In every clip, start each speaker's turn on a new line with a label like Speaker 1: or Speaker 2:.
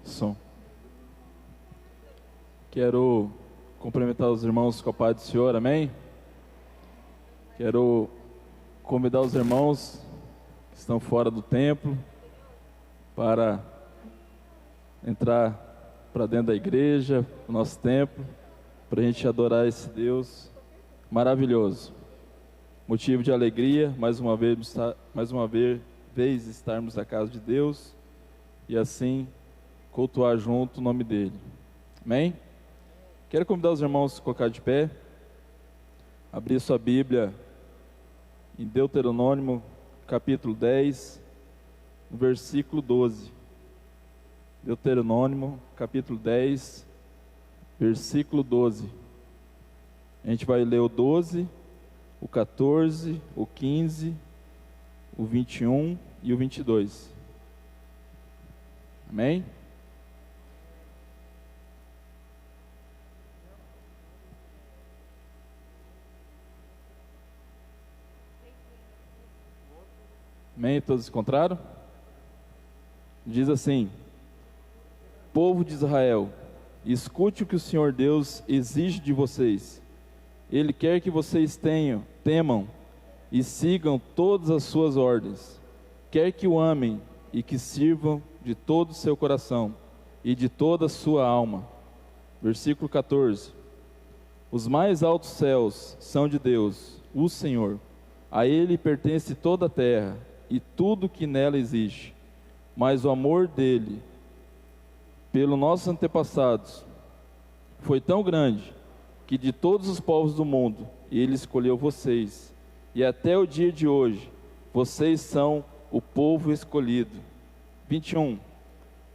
Speaker 1: Som. Quero cumprimentar os irmãos com a paz do Senhor, amém? Quero convidar os irmãos que estão fora do templo para entrar para dentro da igreja, o nosso templo, para a gente adorar esse Deus maravilhoso. Motivo de alegria, mais uma vez estarmos na casa de Deus e assim cultuar junto o nome dele. Amém? Quero convidar os irmãos a se colocar de pé, abrir sua Bíblia em Deuteronômio capítulo 10, no versículo 12. Deuteronômio capítulo 10, versículo 12. A gente vai ler o 12, o 14, o 15, o 21 e o 22. Amém? Amém? Todos encontraram? Diz assim: povo de Israel, escute o que o Senhor Deus exige de vocês. Ele quer que vocês temam e sigam todas as suas ordens. Quer que o amem e que sirvam de todo o seu coração e de toda a sua alma. Versículo 14. Os mais altos céus são de Deus, o Senhor. A Ele pertence toda a terra e tudo que nela existe. Mas o amor dele pelos nossos antepassados foi tão grande que de todos os povos do mundo ele escolheu vocês, e até o dia de hoje vocês são o povo escolhido. 21.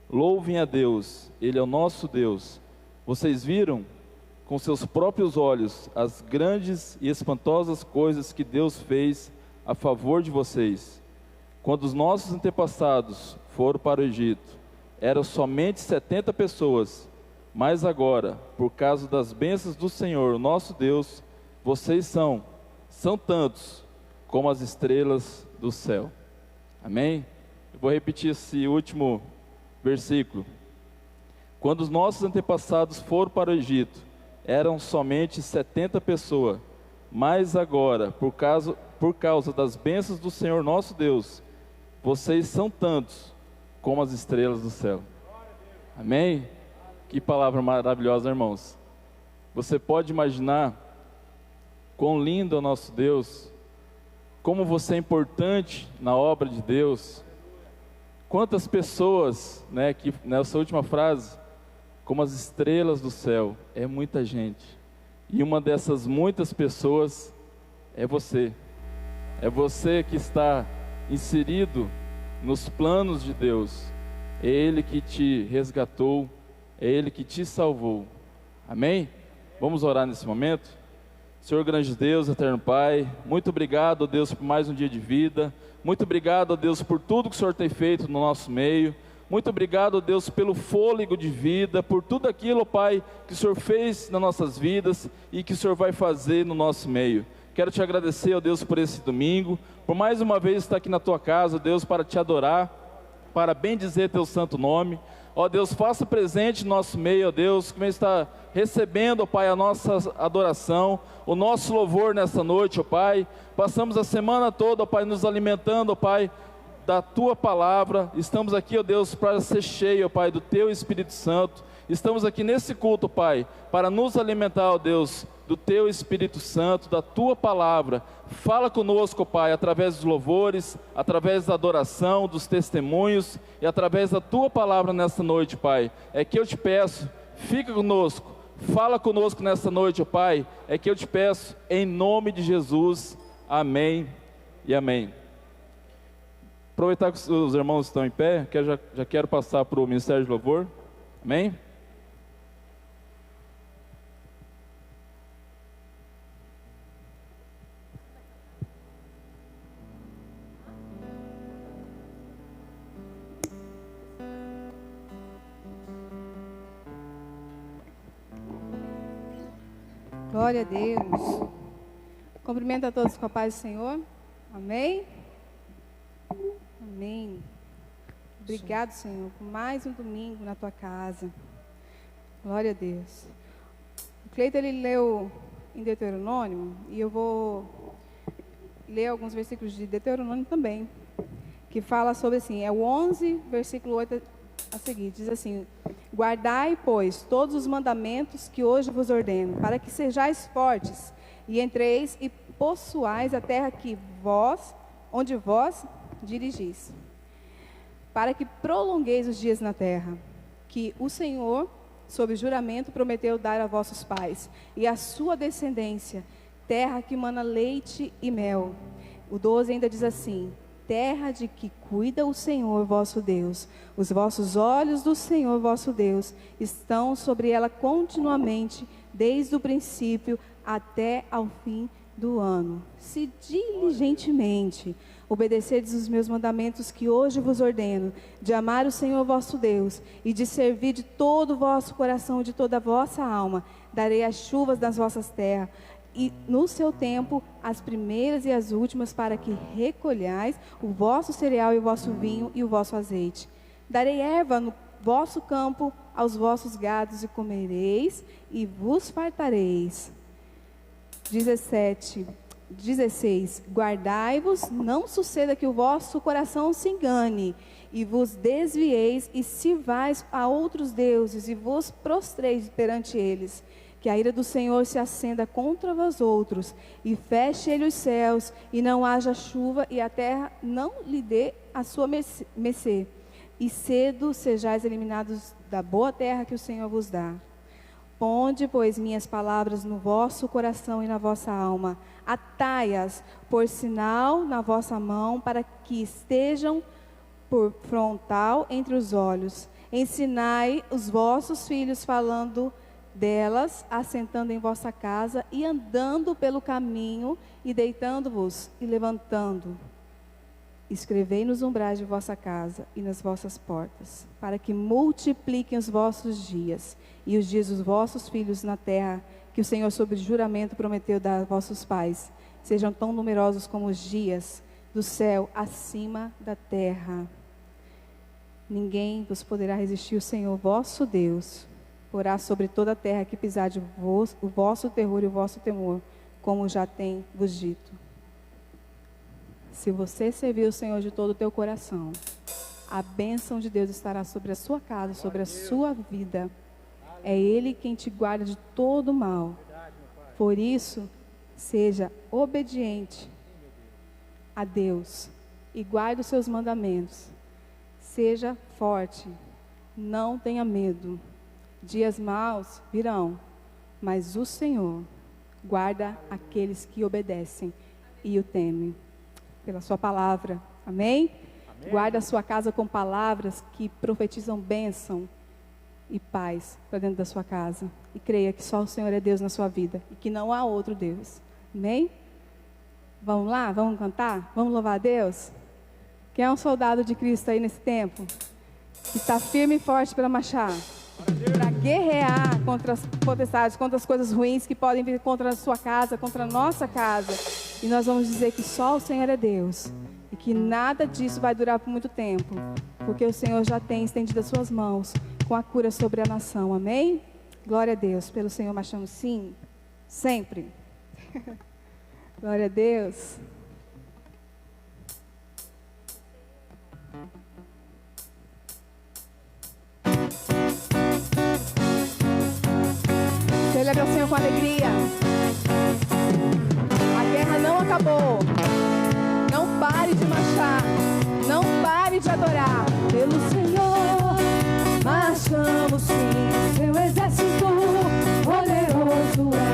Speaker 1: Louvem a Deus, Ele é o nosso Deus. Vocês viram com seus próprios olhos as grandes e espantosas coisas que Deus fez a favor de vocês. Quando os nossos antepassados foram para o Egito, eram somente 70 pessoas, mas agora, por causa das bênçãos do Senhor, nosso Deus, vocês são tantos como as estrelas do céu. Amém? Eu vou repetir esse último versículo. Quando os nossos antepassados foram para o Egito, eram somente 70 pessoas, mas agora, por causa das bênçãos do Senhor nosso Deus, vocês são tantos como as estrelas do céu. Amém? Que palavra maravilhosa, irmãos. Você pode imaginar quão lindo é o nosso Deus, como você é importante na obra de Deus. Quantas pessoas, que nessa última frase, como as estrelas do céu, é muita gente. E uma dessas muitas pessoas é você. É você que está inserido nos planos de Deus. É Ele que te resgatou, é Ele que te salvou. Amém? Vamos orar nesse momento? Senhor grande Deus, eterno Pai, muito obrigado, Deus, por mais um dia de vida. Muito obrigado, Deus, por tudo que o Senhor tem feito no nosso meio. Muito obrigado, Deus, pelo fôlego de vida, por tudo aquilo, Pai, que o Senhor fez nas nossas vidas e que o Senhor vai fazer no nosso meio. Quero te agradecer, ó Deus, por esse domingo, por mais uma vez estar aqui na tua casa, Deus, para te adorar, para bendizer teu santo nome. Ó Deus, faça presente no nosso meio, ó Deus, que vem estar recebendo, ó Pai, a nossa adoração, o nosso louvor nessa noite, ó Pai. Passamos a semana toda, ó Pai, nos alimentando, ó Pai, da tua palavra. Estamos aqui, ó Deus, para ser cheio, ó Pai, do teu Espírito Santo. Estamos aqui nesse culto, Pai, para nos alimentar, ó Deus, do teu Espírito Santo, da tua palavra. Fala conosco, Pai, através dos louvores, através da adoração, dos testemunhos e através da tua palavra nessa noite, Pai. É que eu te peço, fica conosco, fala conosco nessa noite, ó Pai. É que eu te peço, em nome de Jesus. Amém e amém. Aproveitar que os irmãos estão em pé, que eu já quero passar para o Ministério de Louvor. Amém?
Speaker 2: Glória a Deus. Cumprimento a todos com a paz do Senhor. Amém? Amém. Obrigado, Senhor, por mais um domingo na tua casa. Glória a Deus. O Cleiton, ele leu em Deuteronômio, e eu vou ler alguns versículos de Deuteronômio também, que fala sobre assim, é o 11, versículo 8 a seguir, diz assim: guardai, pois, todos os mandamentos que hoje vos ordeno, para que sejais fortes, e entreis e possuais a terra que onde vós dirigis, para que prolongueis os dias na terra, que o Senhor, sob juramento, prometeu dar a vossos pais, e a sua descendência, terra que mana leite e mel. O 12 ainda diz assim: terra de que cuida o Senhor vosso Deus. Os vossos olhos do Senhor vosso Deus estão sobre ela continuamente, desde o princípio até ao fim do ano. Se diligentemente obedecerdes os meus mandamentos que hoje vos ordeno, de amar o Senhor vosso Deus e de servir de todo o vosso coração e de toda a vossa alma, darei as chuvas das vossas terras, e no seu tempo as primeiras e as últimas, para que recolhais o vosso cereal e o vosso vinho e o vosso azeite. Darei erva no vosso campo aos vossos gados, e comereis e vos fartareis. 16. Guardai-vos, não suceda que o vosso coração se engane, e vos desvieis e sirvais a outros deuses, e vos prostreis perante eles. Que a ira do Senhor se acenda contra vós outros, e feche ele os céus, e não haja chuva, e a terra não lhe dê a sua mercê. E cedo sejais eliminados da boa terra que o Senhor vos dá. Ponde, pois, minhas palavras no vosso coração e na vossa alma. Atai-as por sinal na vossa mão, para que estejam por frontal entre os olhos. Ensinai os vossos filhos, falando delas, assentando em vossa casa, e andando pelo caminho, e deitando-vos e levantando. Escrevei nos umbrais de vossa casa e nas vossas portas, para que multipliquem os vossos dias, e os dias dos vossos filhos na terra, que o Senhor sob juramento prometeu dar a vossos pais, sejam tão numerosos como os dias do céu acima da terra. Ninguém vos poderá resistir, o Senhor vosso Deus porá sobre toda a terra que pisade o vosso terror e o vosso temor, como já tem vos dito. Se você servir o Senhor de todo o teu coração, a bênção de Deus estará sobre a sua casa, sobre a sua vida. É Ele quem te guarda de todo mal. Por isso, seja obediente a Deus e guarde os seus mandamentos. Seja forte, não tenha medo. Dias maus virão, mas o Senhor guarda aqueles que obedecem e o temem. Pela sua palavra, amém? Amém. Guarda a sua casa com palavras que profetizam bênção e paz para dentro da sua casa. E creia que só o Senhor é Deus na sua vida e que não há outro Deus. Amém? Vamos lá? Vamos cantar? Vamos louvar a Deus? Quem é um soldado de Cristo aí nesse tempo? Que está firme e forte para marchar, para guerrear contra as potestades, contra as coisas ruins que podem vir contra a sua casa, contra a nossa casa. E nós vamos dizer que só o Senhor é Deus e que nada disso vai durar por muito tempo, porque o Senhor já tem estendido as suas mãos com a cura sobre a nação. Amém? Glória a Deus. Pelo Senhor marchamos sim, sempre. Glória a Deus. Celebra o Senhor com alegria. A guerra não acabou. Não pare de marchar. Não pare de adorar. Pelo Senhor marchamos sim. Seu exército poderoso é.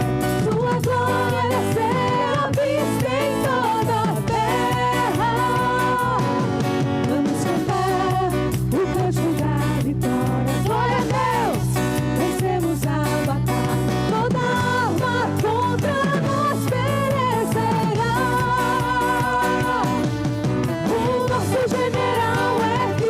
Speaker 2: Sua glória descerá vista em toda a terra. Vamos cantar o cântico da vitória. Glória a Deus. Vencemos a batalha. Toda arma contra nós perecerá. O nosso general é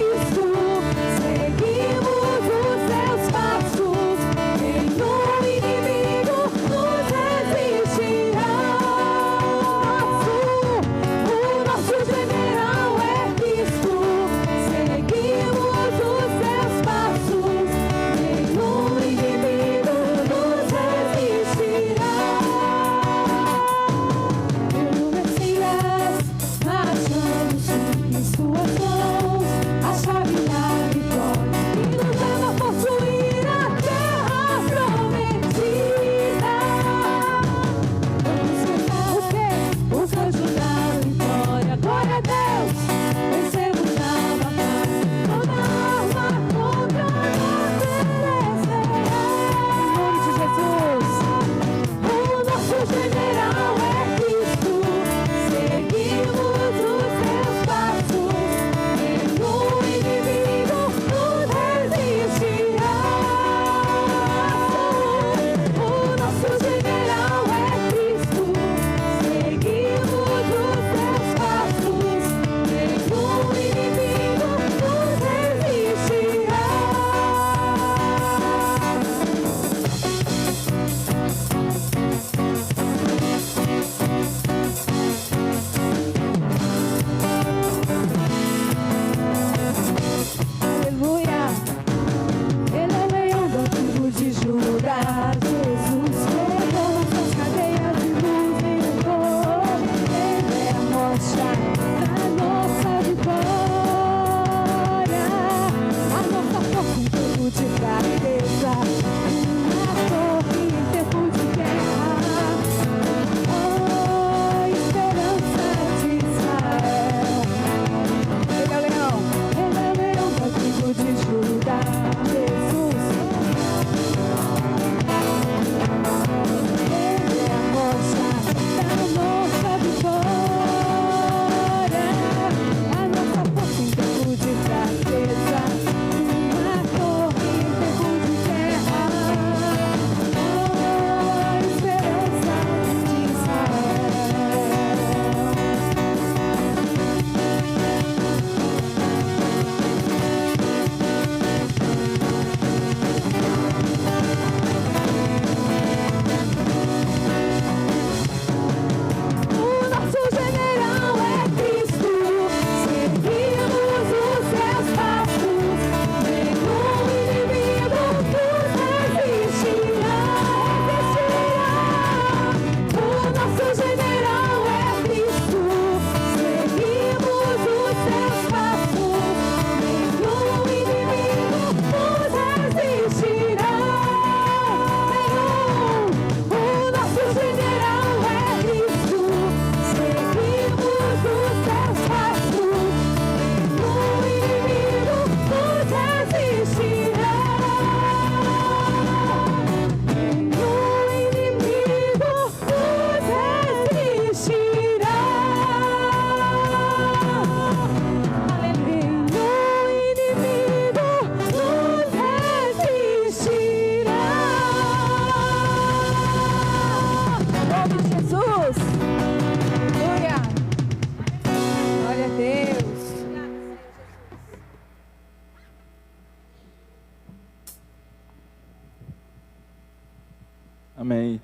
Speaker 1: Amém.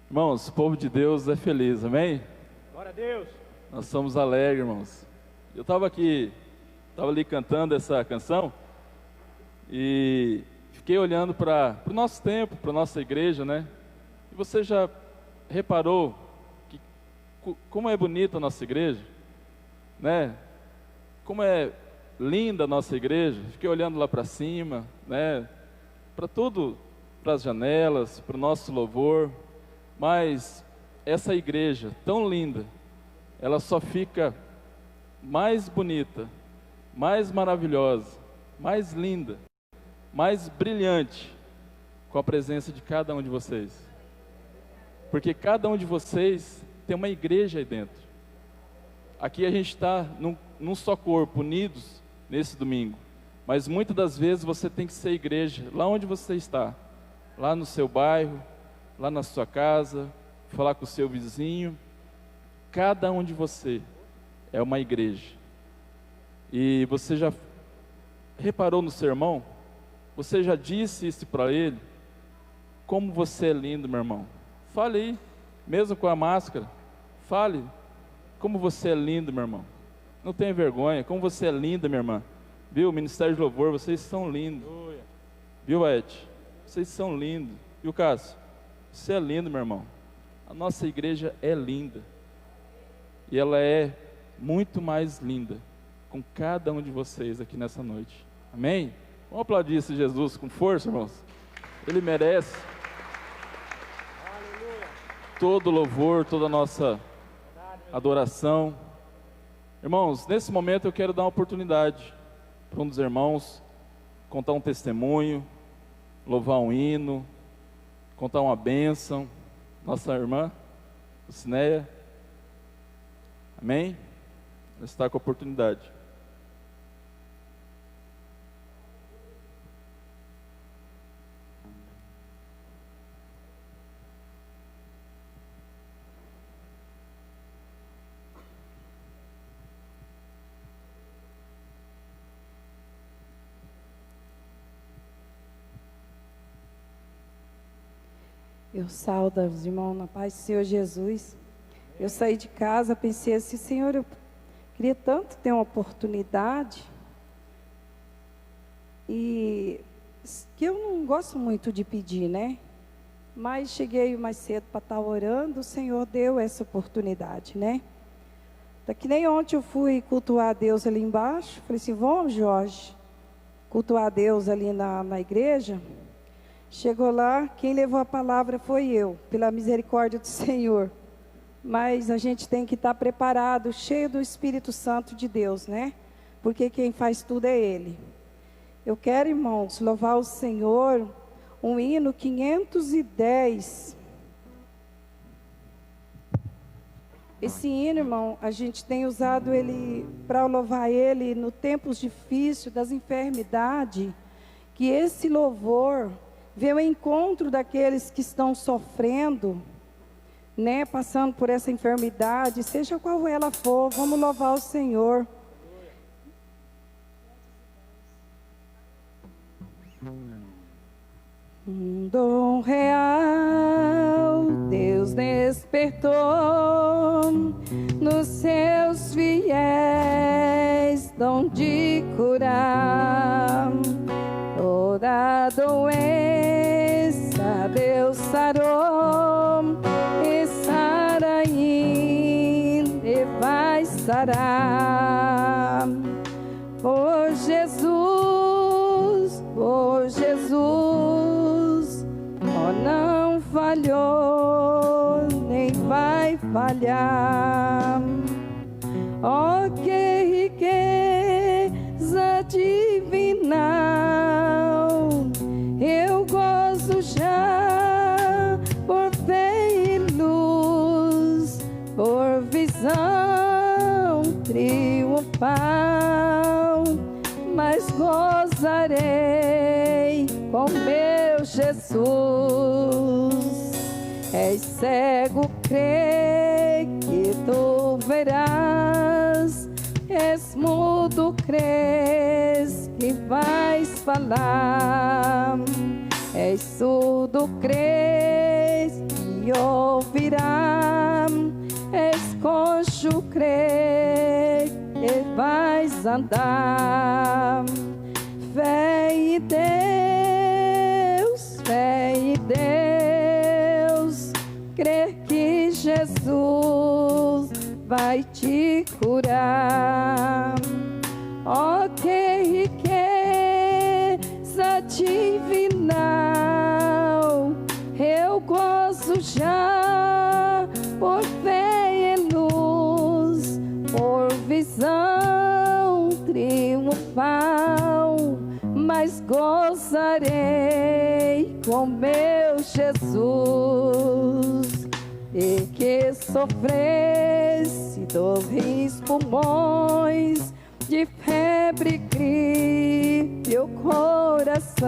Speaker 1: Irmãos, o povo de Deus é feliz, amém?
Speaker 3: Glória a Deus.
Speaker 1: Nós somos alegres, irmãos. Eu estava ali cantando essa canção e fiquei olhando para o nosso tempo, para a nossa igreja, né? E você já reparou que, como é bonita a nossa igreja, né? Como é linda a nossa igreja. Fiquei olhando lá para cima, né? Para tudo, para as janelas, para o nosso louvor. Mas essa igreja tão linda, ela só fica mais bonita, mais maravilhosa, mais linda, mais brilhante com a presença de cada um de vocês. Porque cada um de vocês tem uma igreja aí dentro. Aqui a gente está num só corpo, unidos nesse domingo. Mas muitas das vezes você tem que ser igreja lá onde você está, lá no seu bairro, lá na sua casa, falar com o seu vizinho. Cada um de você é uma igreja. E você já reparou no seu irmão? Você já disse isso para ele? Como você é lindo, meu irmão. Fale aí, mesmo com a máscara. Fale, como você é lindo, meu irmão. Não tenha vergonha, como você é linda, minha irmã. Viu, Ministério de Louvor, vocês são lindos. Viu, Ed? Vocês são lindos. Viu, Cássio? Você é lindo, meu irmão. A nossa igreja é linda. E ela é muito mais linda com cada um de vocês aqui nessa noite. Amém? Vamos aplaudir esse Jesus com força, irmãos. Ele merece todo louvor, toda a nossa adoração. Irmãos, nesse momento eu quero dar uma oportunidade para um dos irmãos contar um testemunho, louvar um hino, contar uma bênção. Nossa irmã, Lucinéia. Amém? Ela está com a oportunidade.
Speaker 4: Eu saúdo os irmãos na paz do Senhor Jesus. Eu saí de casa, pensei assim, Senhor, eu queria tanto ter uma oportunidade. E que eu não gosto muito de pedir, né? Mas cheguei mais cedo para estar orando, o Senhor deu essa oportunidade, né? Que nem ontem eu fui cultuar a Deus ali embaixo. Falei assim, vamos, Jorge, cultuar a Deus ali na igreja. Chegou lá, quem levou a palavra foi eu, pela misericórdia do Senhor. Mas a gente tem que estar preparado, cheio do Espírito Santo de Deus, né? Porque quem faz tudo é Ele. Eu quero, irmãos, louvar o Senhor, um hino 510. Esse hino, irmão, a gente tem usado ele para louvar Ele no tempos difíceis, das enfermidades. Que esse louvor vê o encontro daqueles que estão sofrendo, né, passando por essa enfermidade, seja qual ela for, vamos louvar o Senhor. Um dom real, Deus despertou nos seus fiéis, dom de curar toda doença. Deus sarou e sara ainda e vai sarar. Oh Jesus, oh não falhou nem vai falhar. Oh que riqueza divinal, eu gozo já por fé e luz, por visão triunfal, mas gozarei com meu Jesus. És cego, crê que tu verás, és mudo, crês que vais falar, és surdo, crê e ouvirá. Escojo crer e vais andar. Fé em Deus, fé em Deus, crer que Jesus vai te curar. Ó, que riqueza divinal, eu gozo já por fé e luz, por visão triunfal, mas gozarei com meu Jesus. E que sofresse dores pulmões, de febre, gripe o coração,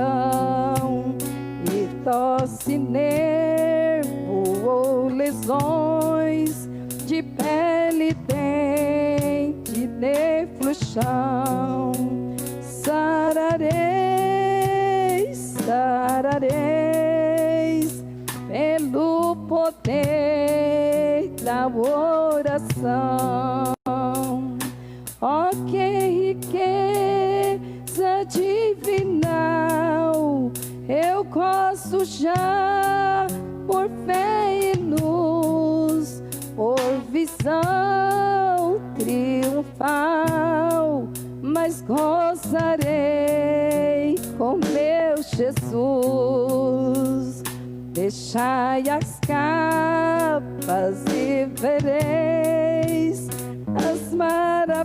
Speaker 4: e tosse, nervo ou lesões, de pele, dente, nervo, chão. Sarareis, sarareis, pelo poder da oração. Ó, que riqueza divinal, eu gozo já por fé e luz, por visão triunfal, mas gozarei com meu Jesus. Deixai as capas e vereis as maravilhas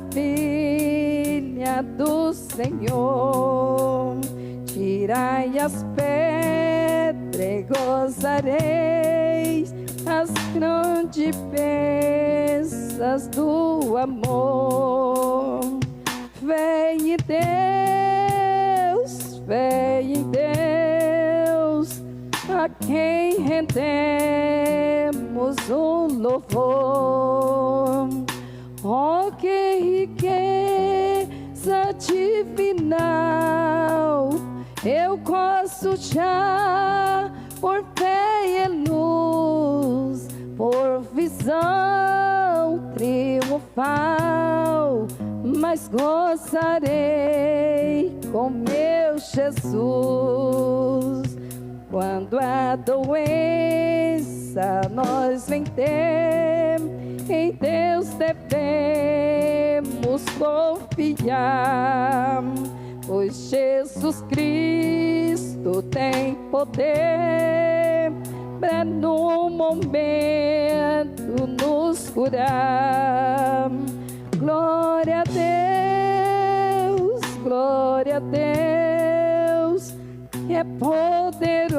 Speaker 4: do Senhor. Tirai as pedras e gozareis as grandes bênçãos do amor. Fé em Deus, fé em Deus, a quem rendemos o louvor. Oh, que riqueza divinal, eu gozo já por fé e luz, por visão triunfal, mas gozarei com meu Jesus. Quando a doença nós vem ter, em Deus devemos confiar, pois Jesus Cristo tem poder para no momento nos curar. Glória a Deus, glória a Deus, que é poderoso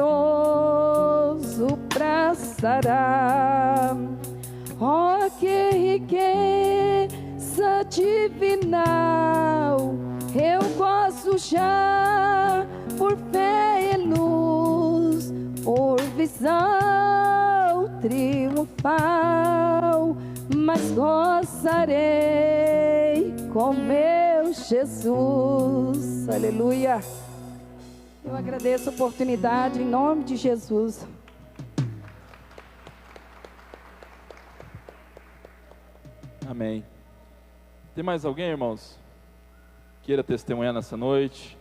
Speaker 4: para sarar. Oh, que riqueza divinal, eu gozo já por fé e luz, por visão triunfal, mas gozarei com meu Jesus. Aleluia. Eu agradeço a oportunidade em nome de Jesus.
Speaker 1: Amém. Tem mais alguém, irmãos? Queira testemunhar nessa noite,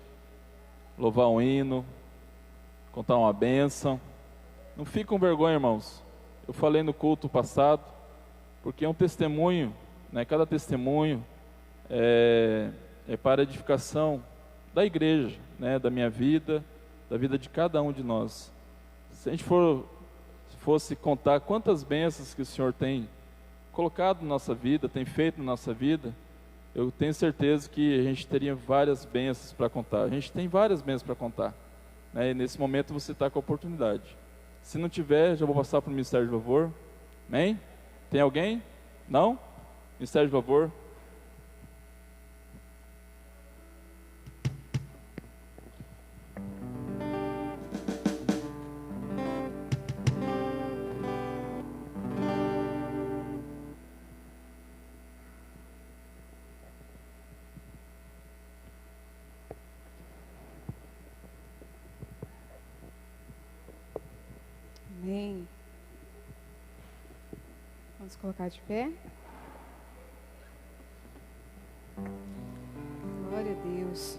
Speaker 1: louvar um hino, contar uma bênção? Não fique com vergonha, irmãos. Eu falei no culto passado, porque é um testemunho, né? Cada testemunho é para a edificação da igreja, né? Da minha vida, da vida de cada um de nós. Se a gente fosse contar quantas bênçãos que o Senhor tem colocado na nossa vida, tem feito na nossa vida, eu tenho certeza que a gente teria várias bênçãos para contar. A gente tem várias bênçãos para contar, né? E nesse momento você está com a oportunidade. Se não tiver, já vou passar para o Ministério de Louvor. Amém? Tem alguém? Não? Ministério de Louvor.
Speaker 2: Amém. Vamos colocar de pé. Glória a Deus.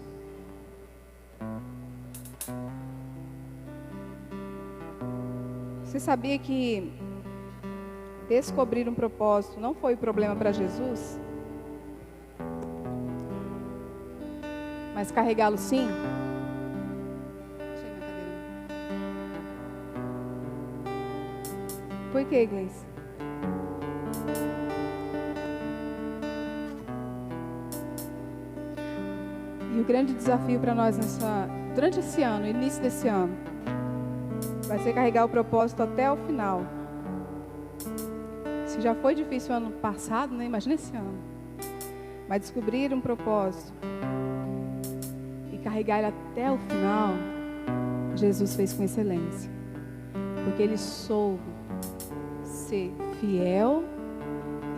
Speaker 2: Você sabia que descobrir um propósito não foi problema para Jesus? Mas carregá-lo sim? Deixa eu minha cadeira. Por que, Gleice? E o grande desafio para nós durante esse ano, início desse ano, vai ser carregar o propósito até o final. Se já foi difícil o ano passado, né? Imagina esse ano. Mas descobrir um propósito e carregar ele até o final, Jesus fez com excelência. Porque ele soube ser fiel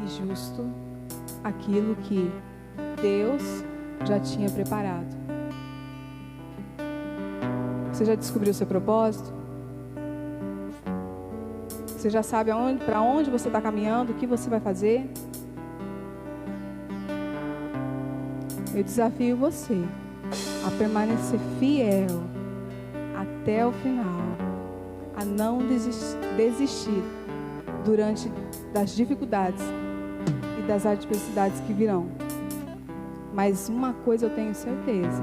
Speaker 2: e justo àquilo que Deus já tinha preparado. Você já descobriu o seu propósito? Você já sabe para onde você está caminhando, o que você vai fazer? Eu desafio você a permanecer fiel até o final, a não desistir durante das dificuldades e das adversidades que virão. Mas uma coisa eu tenho certeza: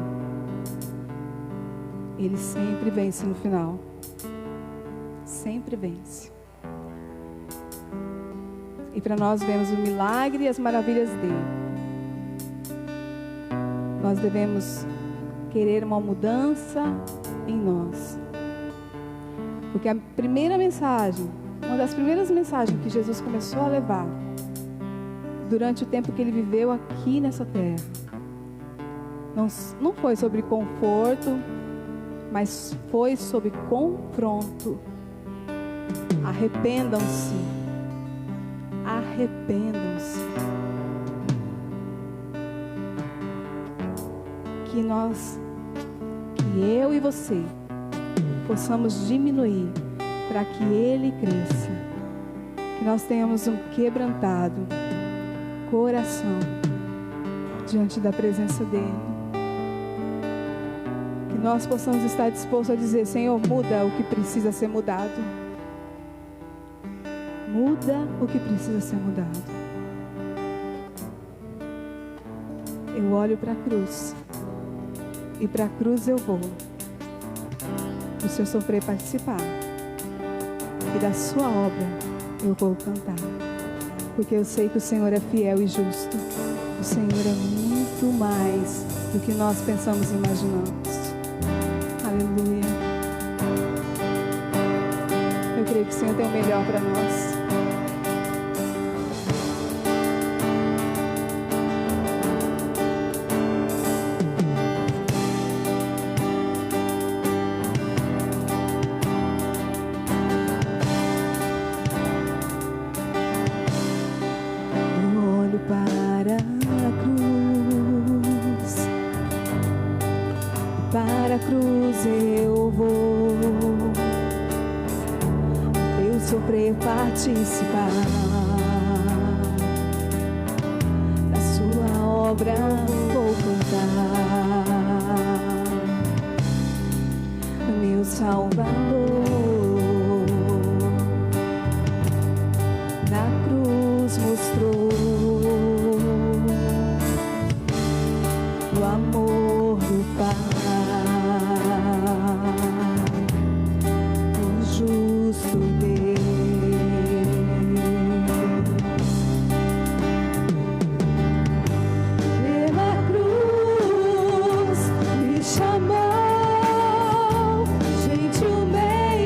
Speaker 2: ele sempre vence no final. Sempre vence. E para nós vermos o milagre e as maravilhas dele, nós devemos querer uma mudança em nós. Porque a primeira mensagem, uma das primeiras mensagens que Jesus começou a levar durante o tempo que ele viveu aqui nessa terra, não foi sobre conforto, mas foi sobre confronto. Arrependam-se. Arrependam-se. Que eu e você possamos diminuir para que ele cresça. Que nós tenhamos um quebrantado coração diante da presença dele. Que nós possamos estar dispostos a dizer: Senhor, muda o que precisa ser mudado. Muda o que precisa ser mudado. Eu olho para a cruz. E para a cruz eu vou. Do seu sofrer participar. E da sua obra eu vou cantar. Porque eu sei que o Senhor é fiel e justo. O Senhor é muito mais do que nós pensamos e imaginamos. Aleluia. Eu creio que o Senhor tem o melhor para nós.
Speaker 4: Participar da sua obra, vou cantar, meu Salvador na cruz mostrou o amor do Pai, o justo Deus.
Speaker 3: Chamou gentilmente.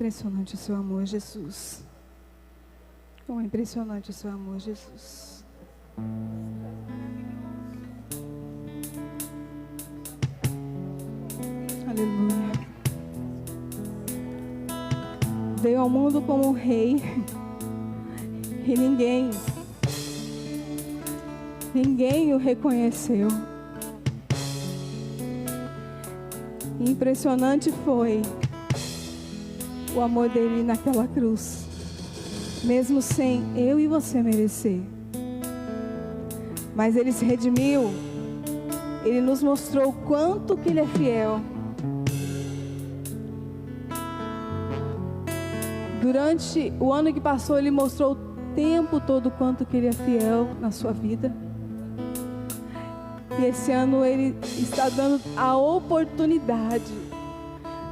Speaker 2: impressionante o seu amor, Jesus. Como é impressionante o seu amor, Jesus. Aleluia. Veio ao mundo como um rei e ninguém o reconheceu. Impressionante foi o amor dele naquela cruz, mesmo sem eu e você merecer. Mas ele se redimiu, ele nos mostrou o quanto que ele é fiel. Durante o ano que passou, ele mostrou o tempo todo o quanto que ele é fiel na sua vida. E esse ano ele está dando a oportunidade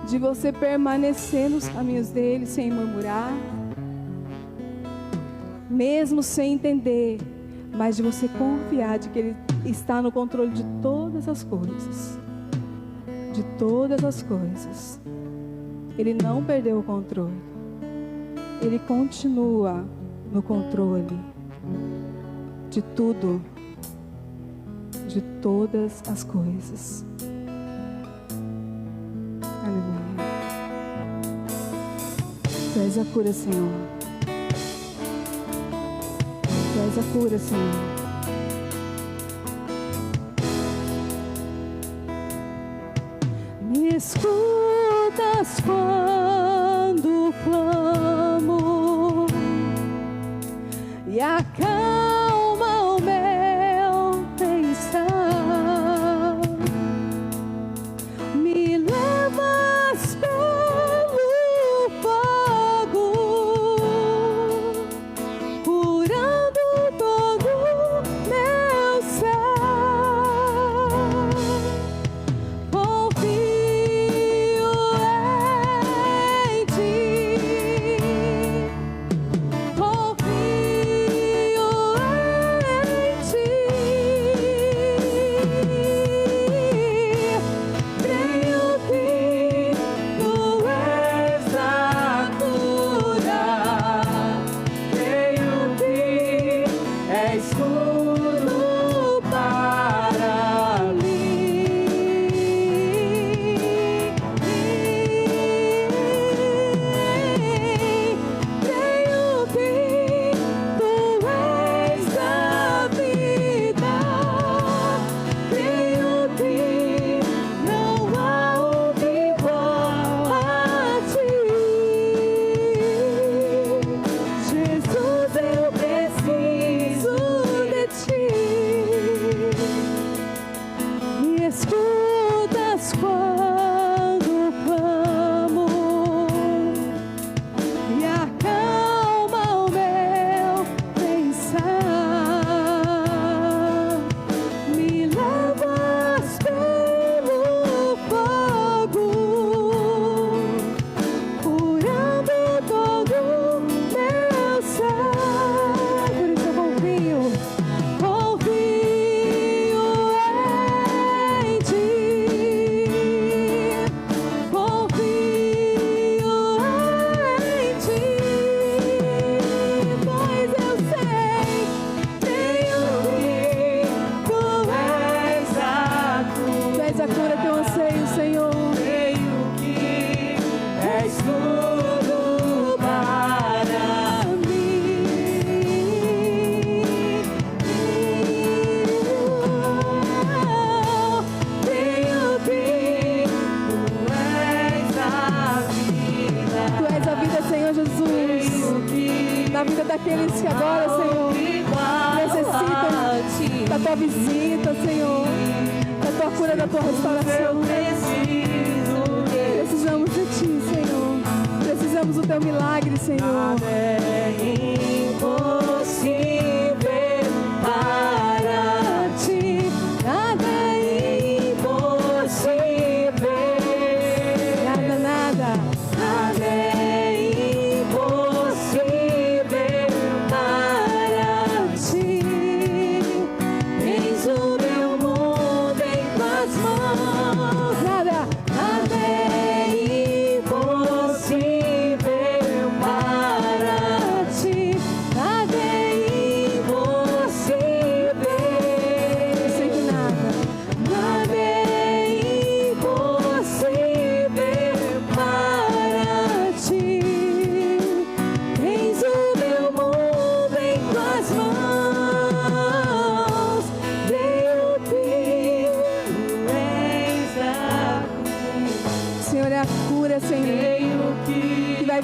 Speaker 2: de você permanecer nos caminhos dele sem murmurar, mesmo sem entender, mas de você confiar de que ele está no controle de todas as coisas. De todas as coisas. Ele não perdeu o controle. Ele continua no controle de tudo, de todas as coisas. Aleluia. Tu és a cura, Senhor. Tu és a cura, Senhor. Me escutas quando clamo e acalma o meu pensar. Me levas pelo fogo, curando todo meu ser. Confio em ti. na vida daqueles que agora, Senhor, necessitam da Tua visita, Senhor, da Tua cura, da Tua restauração. Precisamos de Ti, Senhor. Precisamos do Teu milagre, Senhor.
Speaker 3: Nada é impossível para Ti. Nada é impossível.
Speaker 2: Nada, nada.
Speaker 3: Nada é impossível para Ti. Tens o meu mundo em Tuas mãos.
Speaker 2: Nada.
Speaker 3: Nada é impossível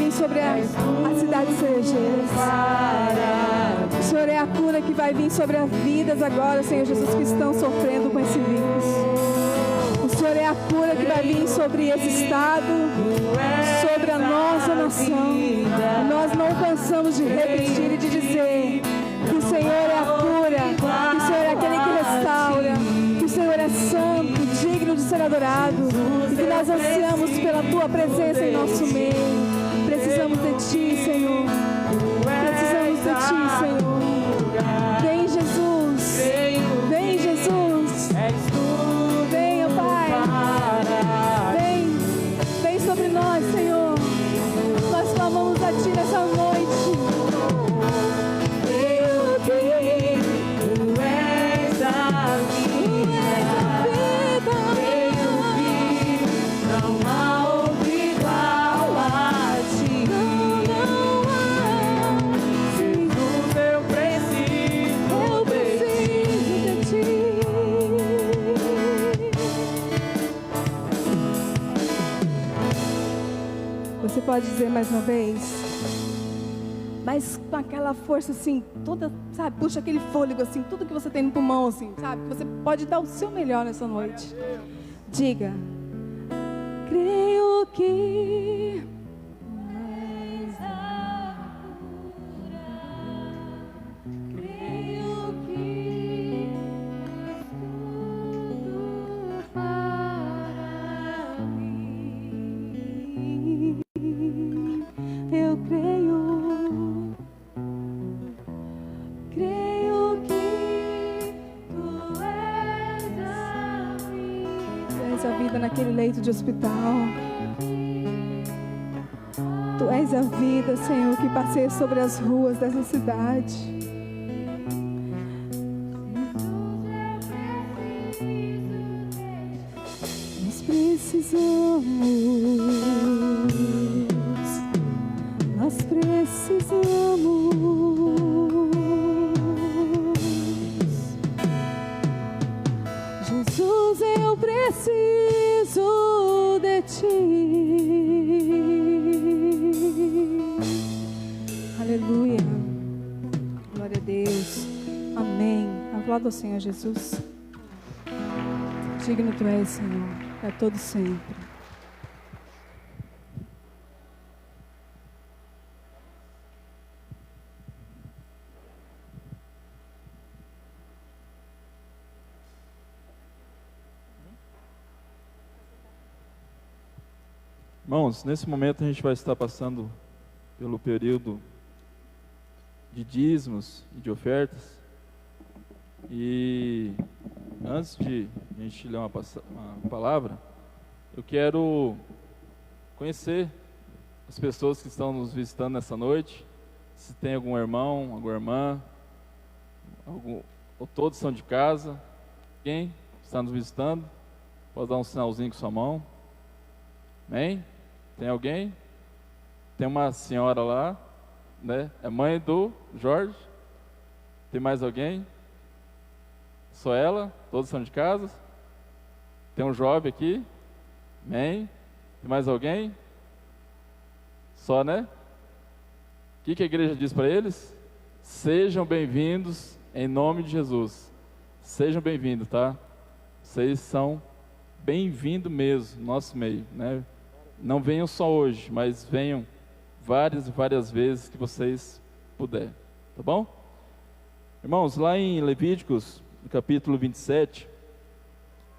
Speaker 2: vir sobre a cidade de Cerejeiras. O Senhor é a cura que vai vir sobre as vidas agora, Senhor Jesus, que estão sofrendo com esse vírus. O Senhor é a cura que vai vir sobre esse estado, sobre a nossa nação. Nós não cansamos de repetir e de dizer que o Senhor é a cura, que o Senhor é aquele que restaura, que o Senhor é santo, digno de ser adorado, e que nós ansiamos pela Tua presença em nosso meio. Precisamos de Ti, Senhor. Precisamos de Ti, Senhor. Vem, Jesus. Vem, Jesus. Venha, Pai. Vem sobre nós, Senhor. Nós clamamos a Ti nessa noite. Você pode dizer mais uma vez, mas com aquela força assim, toda, sabe, puxa aquele fôlego assim, tudo que você tem no pulmão assim, sabe, você pode dar o seu melhor nessa noite. Diga, creio que és a cura, creio que és tudo para mim. Eu creio que Tu és a vida. Tu és a vida naquele leito de hospital. Tu és a vida, Senhor, que passeia sobre as ruas dessa cidade. Nós precisamos. Nós precisamos. Jesus, eu preciso de Ti. Aleluia. Glória a Deus. Amém. Aplauda ao Senhor Jesus. Digno Tu és, Senhor, para todo sempre.
Speaker 1: Irmãos, nesse momento a gente vai estar passando pelo período de dízimos e de ofertas. E antes de a gente ler uma palavra, eu quero conhecer as pessoas que estão nos visitando nessa noite. Se tem algum irmão, alguma irmã, ou todos são de casa. Quem está nos visitando, pode dar um sinalzinho com sua mão. Amém? Tem alguém? Tem uma senhora lá, né? É mãe do Jorge. Tem mais alguém? Só ela? Todos são de casa? Tem um jovem aqui? Amém? Tem mais alguém? Só, né? O que a igreja diz para eles? Sejam bem-vindos em nome de Jesus. Sejam bem-vindos, tá? Vocês são bem-vindos mesmo no nosso meio, né? Não venham só hoje, mas venham várias e várias vezes que vocês puderem, tá bom? Irmãos, lá em Levíticos, no capítulo 27,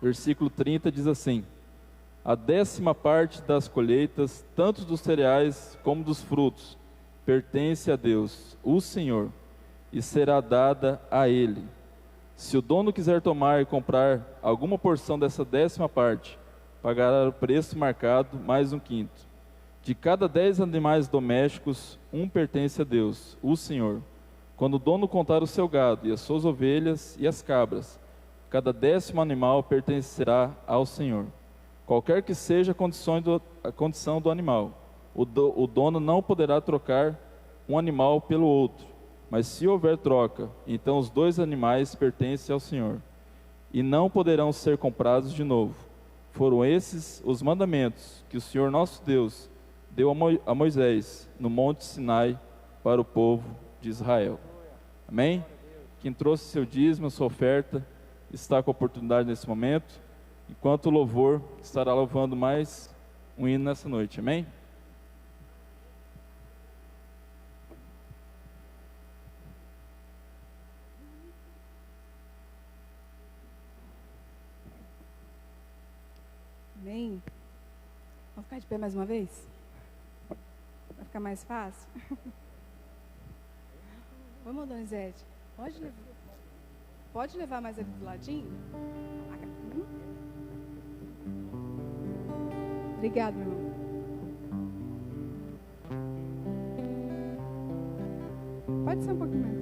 Speaker 1: versículo 30, diz assim: a 10ª parte das colheitas, tanto dos cereais como dos frutos, pertence a Deus, o Senhor, e será dada a Ele. Se o dono quiser tomar e comprar alguma porção dessa 10ª parte, pagará o preço marcado mais 1/5. De cada 10 animais domésticos, um pertence a Deus, o Senhor. Quando o dono contar o seu gado e as suas ovelhas e as cabras, cada 10º animal pertencerá ao Senhor. Qualquer que seja a condição do animal, o dono não poderá trocar um animal pelo outro. Mas se houver troca, então os 2 animais pertencem ao Senhor, e não poderão ser comprados de novo. Foram esses os mandamentos que o Senhor nosso Deus deu a Moisés no Monte Sinai para o povo de Israel. Amém? Quem trouxe seu dízimo, sua oferta, está com a oportunidade nesse momento, enquanto o louvor estará louvando mais um hino nessa noite. Amém?
Speaker 2: Amém? Vamos ficar de pé mais uma vez? Vai ficar mais fácil? Vamos, Donizete. Pode levar mais ali do ladinho? Obrigado, meu irmão. Pode ser um pouquinho mais.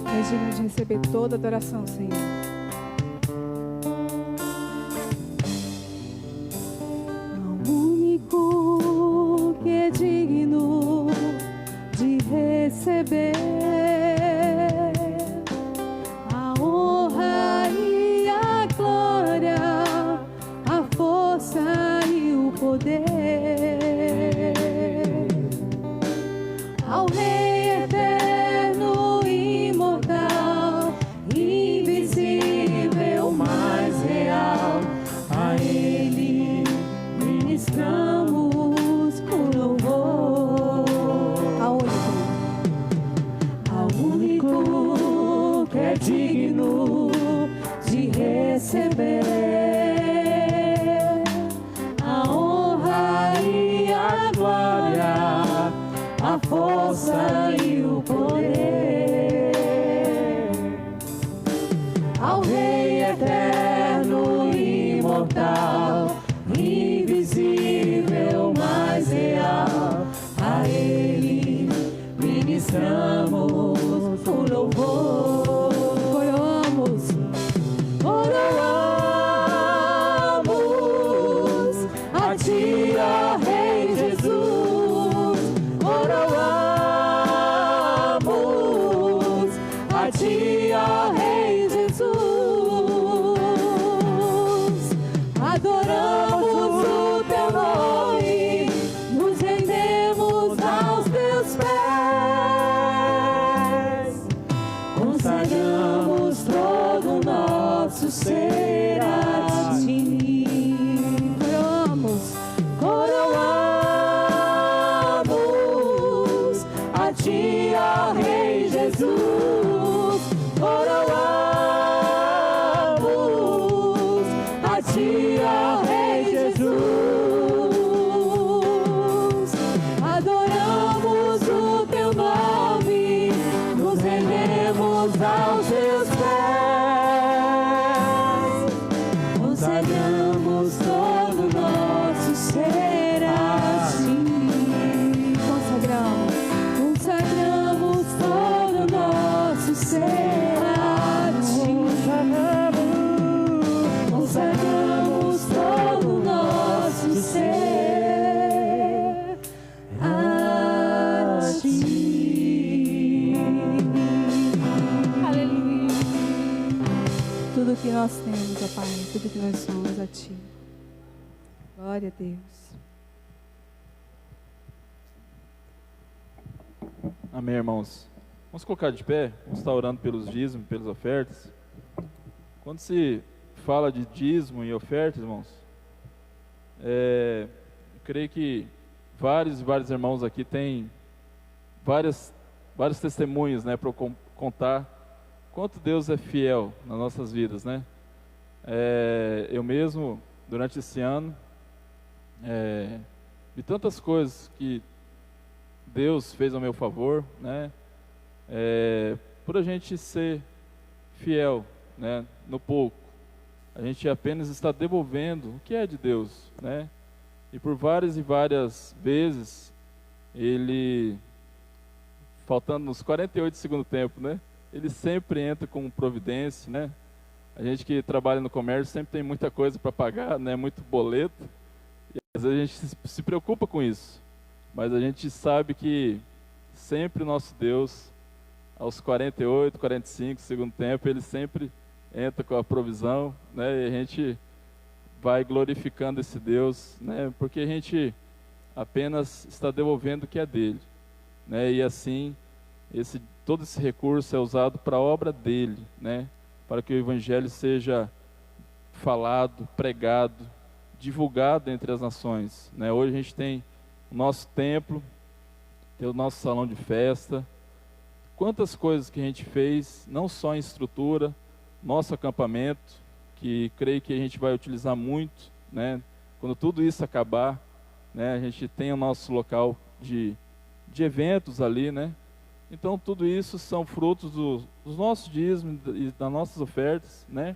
Speaker 2: És digno de receber toda adoração, Senhor. O único que é digno de receber a honra e a glória, a força e o poder ao Rei eterno, imortal, invisível, mais real. A Ele ministramos o louvor. Ao único que é digno de receber a honra e a glória, a força e o poder ao Rei eterno, imortal, invisível, mais real. A Ele ministramos o louvor. Coroamos a Ti, ó Rei Jesus. Coroamos a Ti, ó Rei Jesus. Adoramos o Teu nome, nos rendemos aos Teus pés, consagramos todo o nosso ser a Ti. Coroamos a Ti, ó Rei Jesus. Coroamos a Ti, ó Rei Jesus. Adoramos o Teu nome, nos rendemos aos Teus pés, consagramos todo o nosso ser a Ti. Consagramos todo o nosso ser a Ti. Consagramos todo o nosso ser a Ti. Aleluia. Tudo que nós temos, ó Pai, tudo que nós somos a Ti. Glória a Deus.
Speaker 1: Amém, irmãos. Vamos colocar de pé, vamos estar orando pelos dízimos, pelas ofertas. Quando se fala de dízimo e ofertas, irmãos, eu creio que vários irmãos aqui têm vários testemunhos, né, para contar quanto Deus é fiel nas nossas vidas, né? Eu mesmo, durante esse ano, vi tantas coisas que Deus fez ao meu favor, né? Por a gente ser fiel, né, no pouco, a gente apenas está devolvendo o que é de Deus, né? E por várias e várias vezes, Ele, faltando nos 48 do segundo tempo, né? Ele sempre entra com providência, né? A gente que trabalha no comércio sempre tem muita coisa para pagar, né? Muito boleto. E às vezes a gente se preocupa com isso. mas a gente sabe que sempre o nosso Deus, aos 48, 45, segundo tempo, Ele sempre entra com a provisão, né? E a gente vai glorificando esse Deus, né? Porque a gente apenas está devolvendo o que é dele, né? E assim, todo esse recurso é usado para a obra dele, né? Para que o Evangelho seja falado, pregado, divulgado entre as nações, né? Hoje a gente tem o nosso templo, tem o nosso salão de festa, quantas coisas que a gente fez, não só em estrutura, nosso acampamento, que creio que a gente vai utilizar muito, né? Quando tudo isso acabar, né? A gente tem o nosso local de eventos ali, né? Então tudo isso são frutos dos nossos dízimos e das nossas ofertas, né?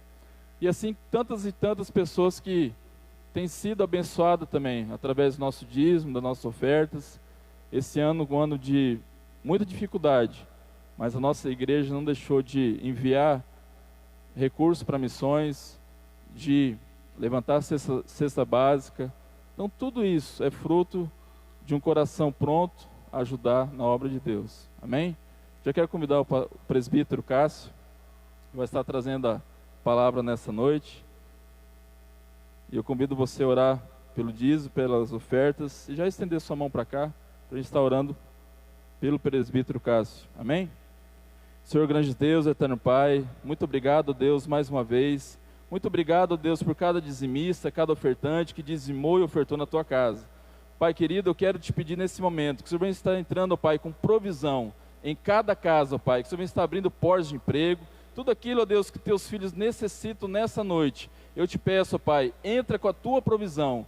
Speaker 1: E assim, tantas e tantas pessoas que têm sido abençoadas também, através do nosso dízimo, das nossas ofertas. Esse ano, um ano de muita dificuldade, mas a nossa igreja não deixou de enviar recursos para missões, de levantar a cesta básica. Então tudo isso é fruto de um coração pronto a ajudar na obra de Deus. Amém? Já quero convidar o presbítero Cássio, que vai estar trazendo a palavra nessa noite. E eu convido você a orar pelo dízimo, pelas ofertas, e já estender sua mão para cá, para a gente estar orando pelo presbítero Cássio. Amém? Senhor grande Deus, eterno Pai, muito obrigado, Deus, mais uma vez. Muito obrigado, Deus, por cada dizimista, cada ofertante que dizimou e ofertou na tua casa. Pai querido, eu quero te pedir nesse momento, que o Senhor venha estar entrando, Pai, com provisão em cada casa, Pai, que o Senhor venha estar abrindo portas de emprego, tudo aquilo, ó Deus, que teus filhos necessitam nessa noite. Eu te peço, ó Pai, entra com a tua provisão.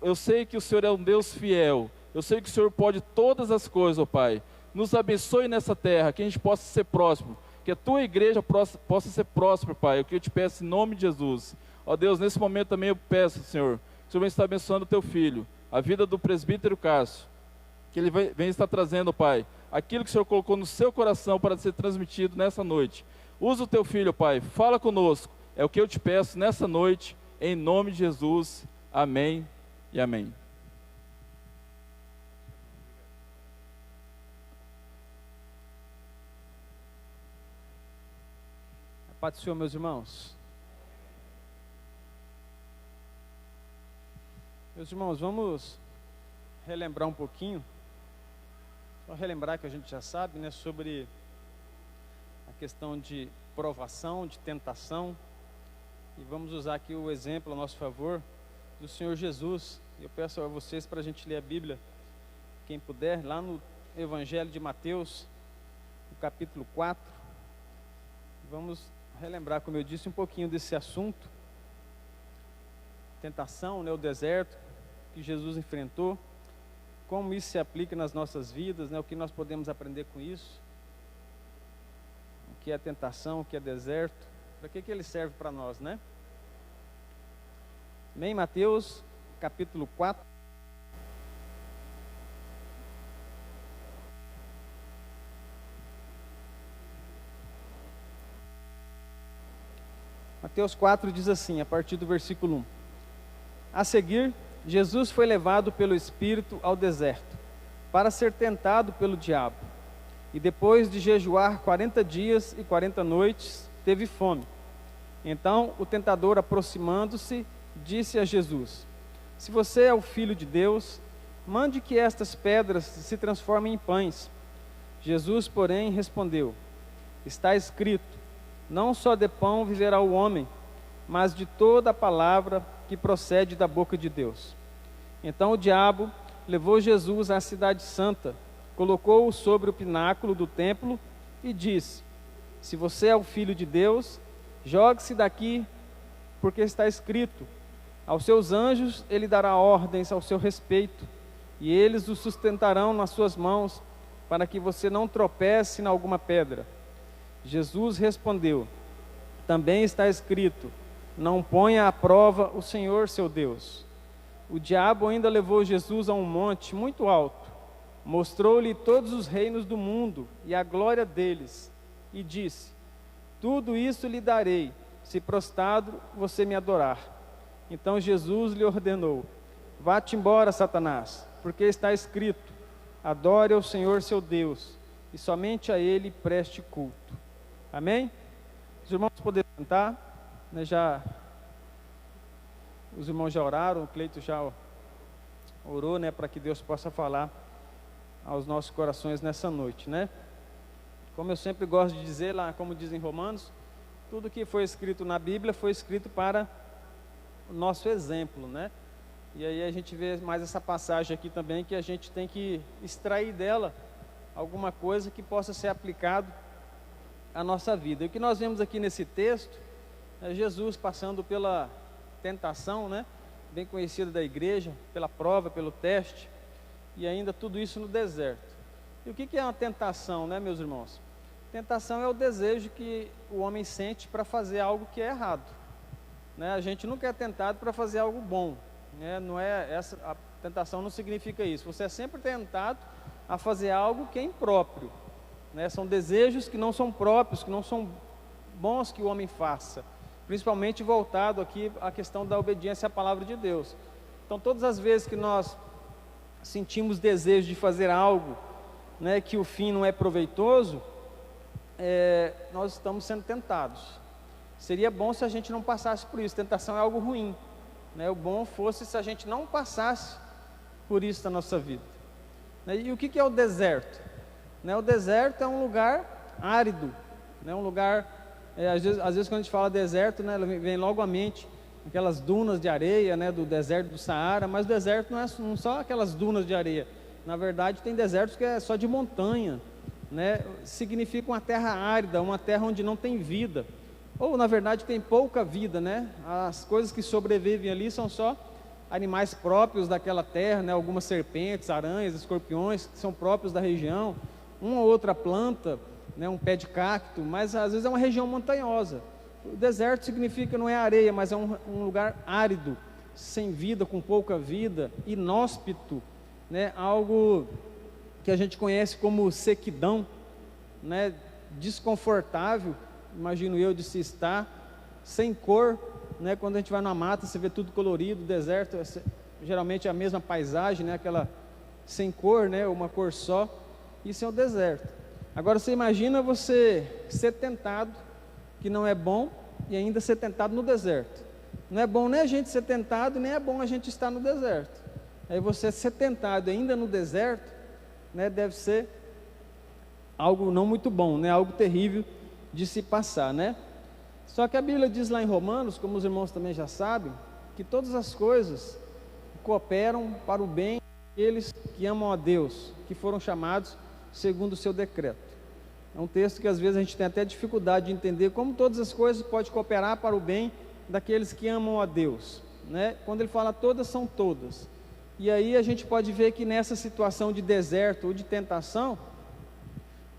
Speaker 1: Eu sei que o Senhor é um Deus fiel, eu sei que o Senhor pode todas as coisas, ó Pai. Nos abençoe nessa terra, que a gente possa ser próspero, que a tua igreja possa ser próspera, Pai, é o que eu te peço em nome de Jesus. Ó Deus, nesse momento também eu peço, Senhor, que o Senhor venha estar abençoando o teu filho, a vida do presbítero Cássio, que ele venha estar trazendo, Pai, aquilo que o Senhor colocou no seu coração para ser transmitido nessa noite. Usa o teu filho, Pai, fala conosco, é o que eu te peço nessa noite, em nome de Jesus, amém e amém.
Speaker 5: Paz do Senhor, meus irmãos. Meus irmãos, vamos relembrar um pouquinho, só relembrar que a gente já sabe, né, sobre a questão de provação, de tentação, e vamos usar aqui o exemplo a nosso favor do Senhor Jesus. Eu peço a vocês para a gente ler a Bíblia, quem puder, lá no Evangelho de Mateus, no capítulo 4, vamos relembrar, como eu disse, um pouquinho desse assunto, tentação, né, o deserto que Jesus enfrentou, como isso se aplica nas nossas vidas, né, o que nós podemos aprender com isso, o que é tentação, o que é deserto, para que ele serve para nós, né? Amém? Mateus, capítulo 4. Mateus 4 diz assim, a partir do versículo 1. A seguir, Jesus foi levado pelo Espírito ao deserto, para ser tentado pelo diabo. E depois de jejuar 40 dias e 40 noites, teve fome. Então o tentador, aproximando-se, disse a Jesus: se você é o Filho de Deus, mande que estas pedras se transformem em pães. Jesus, porém, respondeu: está escrito, não só de pão viverá o homem, mas de toda a palavra que procede da boca de Deus. Então o diabo levou Jesus à cidade santa, colocou-o sobre o pináculo do templo e disse: se você é o Filho de Deus, jogue-se daqui, porque está escrito, aos seus anjos ele dará ordens ao seu respeito, e eles o sustentarão nas suas mãos, para que você não tropece em alguma pedra. Jesus respondeu: também está escrito, não ponha à prova o Senhor seu Deus. O diabo ainda levou Jesus a um monte muito alto, mostrou-lhe todos os reinos do mundo e a glória deles, e disse: tudo isso lhe darei, se prostrado você me adorar. Então Jesus lhe ordenou: vá-te embora, Satanás, porque está escrito: adore ao Senhor seu Deus, e somente a Ele preste culto. Amém? Os irmãos poderem sentar, né, os irmãos já oraram, o Cleito já orou, né, para que Deus possa falar aos nossos corações nessa noite, né? Como eu sempre gosto de dizer, lá como diz em Romanos, tudo que foi escrito na Bíblia foi escrito para o nosso exemplo, né? E aí a gente vê mais essa passagem aqui também, que a gente tem que extrair dela alguma coisa que possa ser aplicado à nossa vida. E o que nós vemos aqui nesse texto é Jesus passando pela tentação, né? Bem conhecida da igreja, pela prova, pelo teste, e ainda tudo isso no deserto. E o que é uma tentação, né, meus irmãos? Tentação é o desejo que o homem sente para fazer algo que é errado, né? A gente nunca é tentado para fazer algo bom, né? Não é essa, a tentação não significa isso. Você é sempre tentado a fazer algo que é impróprio, né? São desejos que não são próprios, que não são bons que o homem faça, principalmente voltado aqui à questão da obediência à palavra de Deus. Então, todas as vezes que nós sentimos desejo de fazer algo, né, que o fim não é proveitoso, nós estamos sendo tentados. Seria bom se a gente não passasse por isso. Tentação é algo ruim, né? O bom fosse se a gente não passasse por isso na nossa vida, né? E o que é o deserto? Né? O deserto é um lugar árido, né? Um lugar, às vezes quando a gente fala deserto, né, vem logo à mente aquelas dunas de areia, né, do deserto do Saara. Mas o deserto não são só aquelas dunas de areia. Na verdade, tem desertos que é só de montanha, né? Significa uma terra árida, uma terra onde não tem vida, ou na verdade tem pouca vida, né? As coisas que sobrevivem ali são só animais próprios daquela terra, né? Algumas serpentes, aranhas, escorpiões que são próprios da região, uma ou outra planta, né? Um pé de cacto, mas às vezes é uma região montanhosa. O deserto significa, não é areia, mas é um lugar árido, sem vida, com pouca vida, inóspito, né? Algo que a gente conhece como sequidão, né? Desconfortável, imagino eu, de se estar, sem cor, né? Quando a gente vai na mata, você vê tudo colorido. O deserto geralmente é a mesma paisagem, né? Aquela sem cor, né? Uma cor só. Isso é o deserto. Agora você imagina você ser tentado, que não é bom, e ainda ser tentado no deserto. Não é bom nem a gente ser tentado, nem é bom a gente estar no deserto. Aí você ser tentado ainda no deserto, né, deve ser algo não muito bom, né, algo terrível de se passar, né? Só que a Bíblia diz lá em Romanos, como os irmãos também já sabem, que todas as coisas cooperam para o bem daqueles que amam a Deus, que foram chamados segundo o seu decreto. É um texto que às vezes a gente tem até dificuldade de entender como todas as coisas podem cooperar para o bem daqueles que amam a Deus, né? Quando ele fala todas, são todas. E aí a gente pode ver que nessa situação de deserto ou de tentação,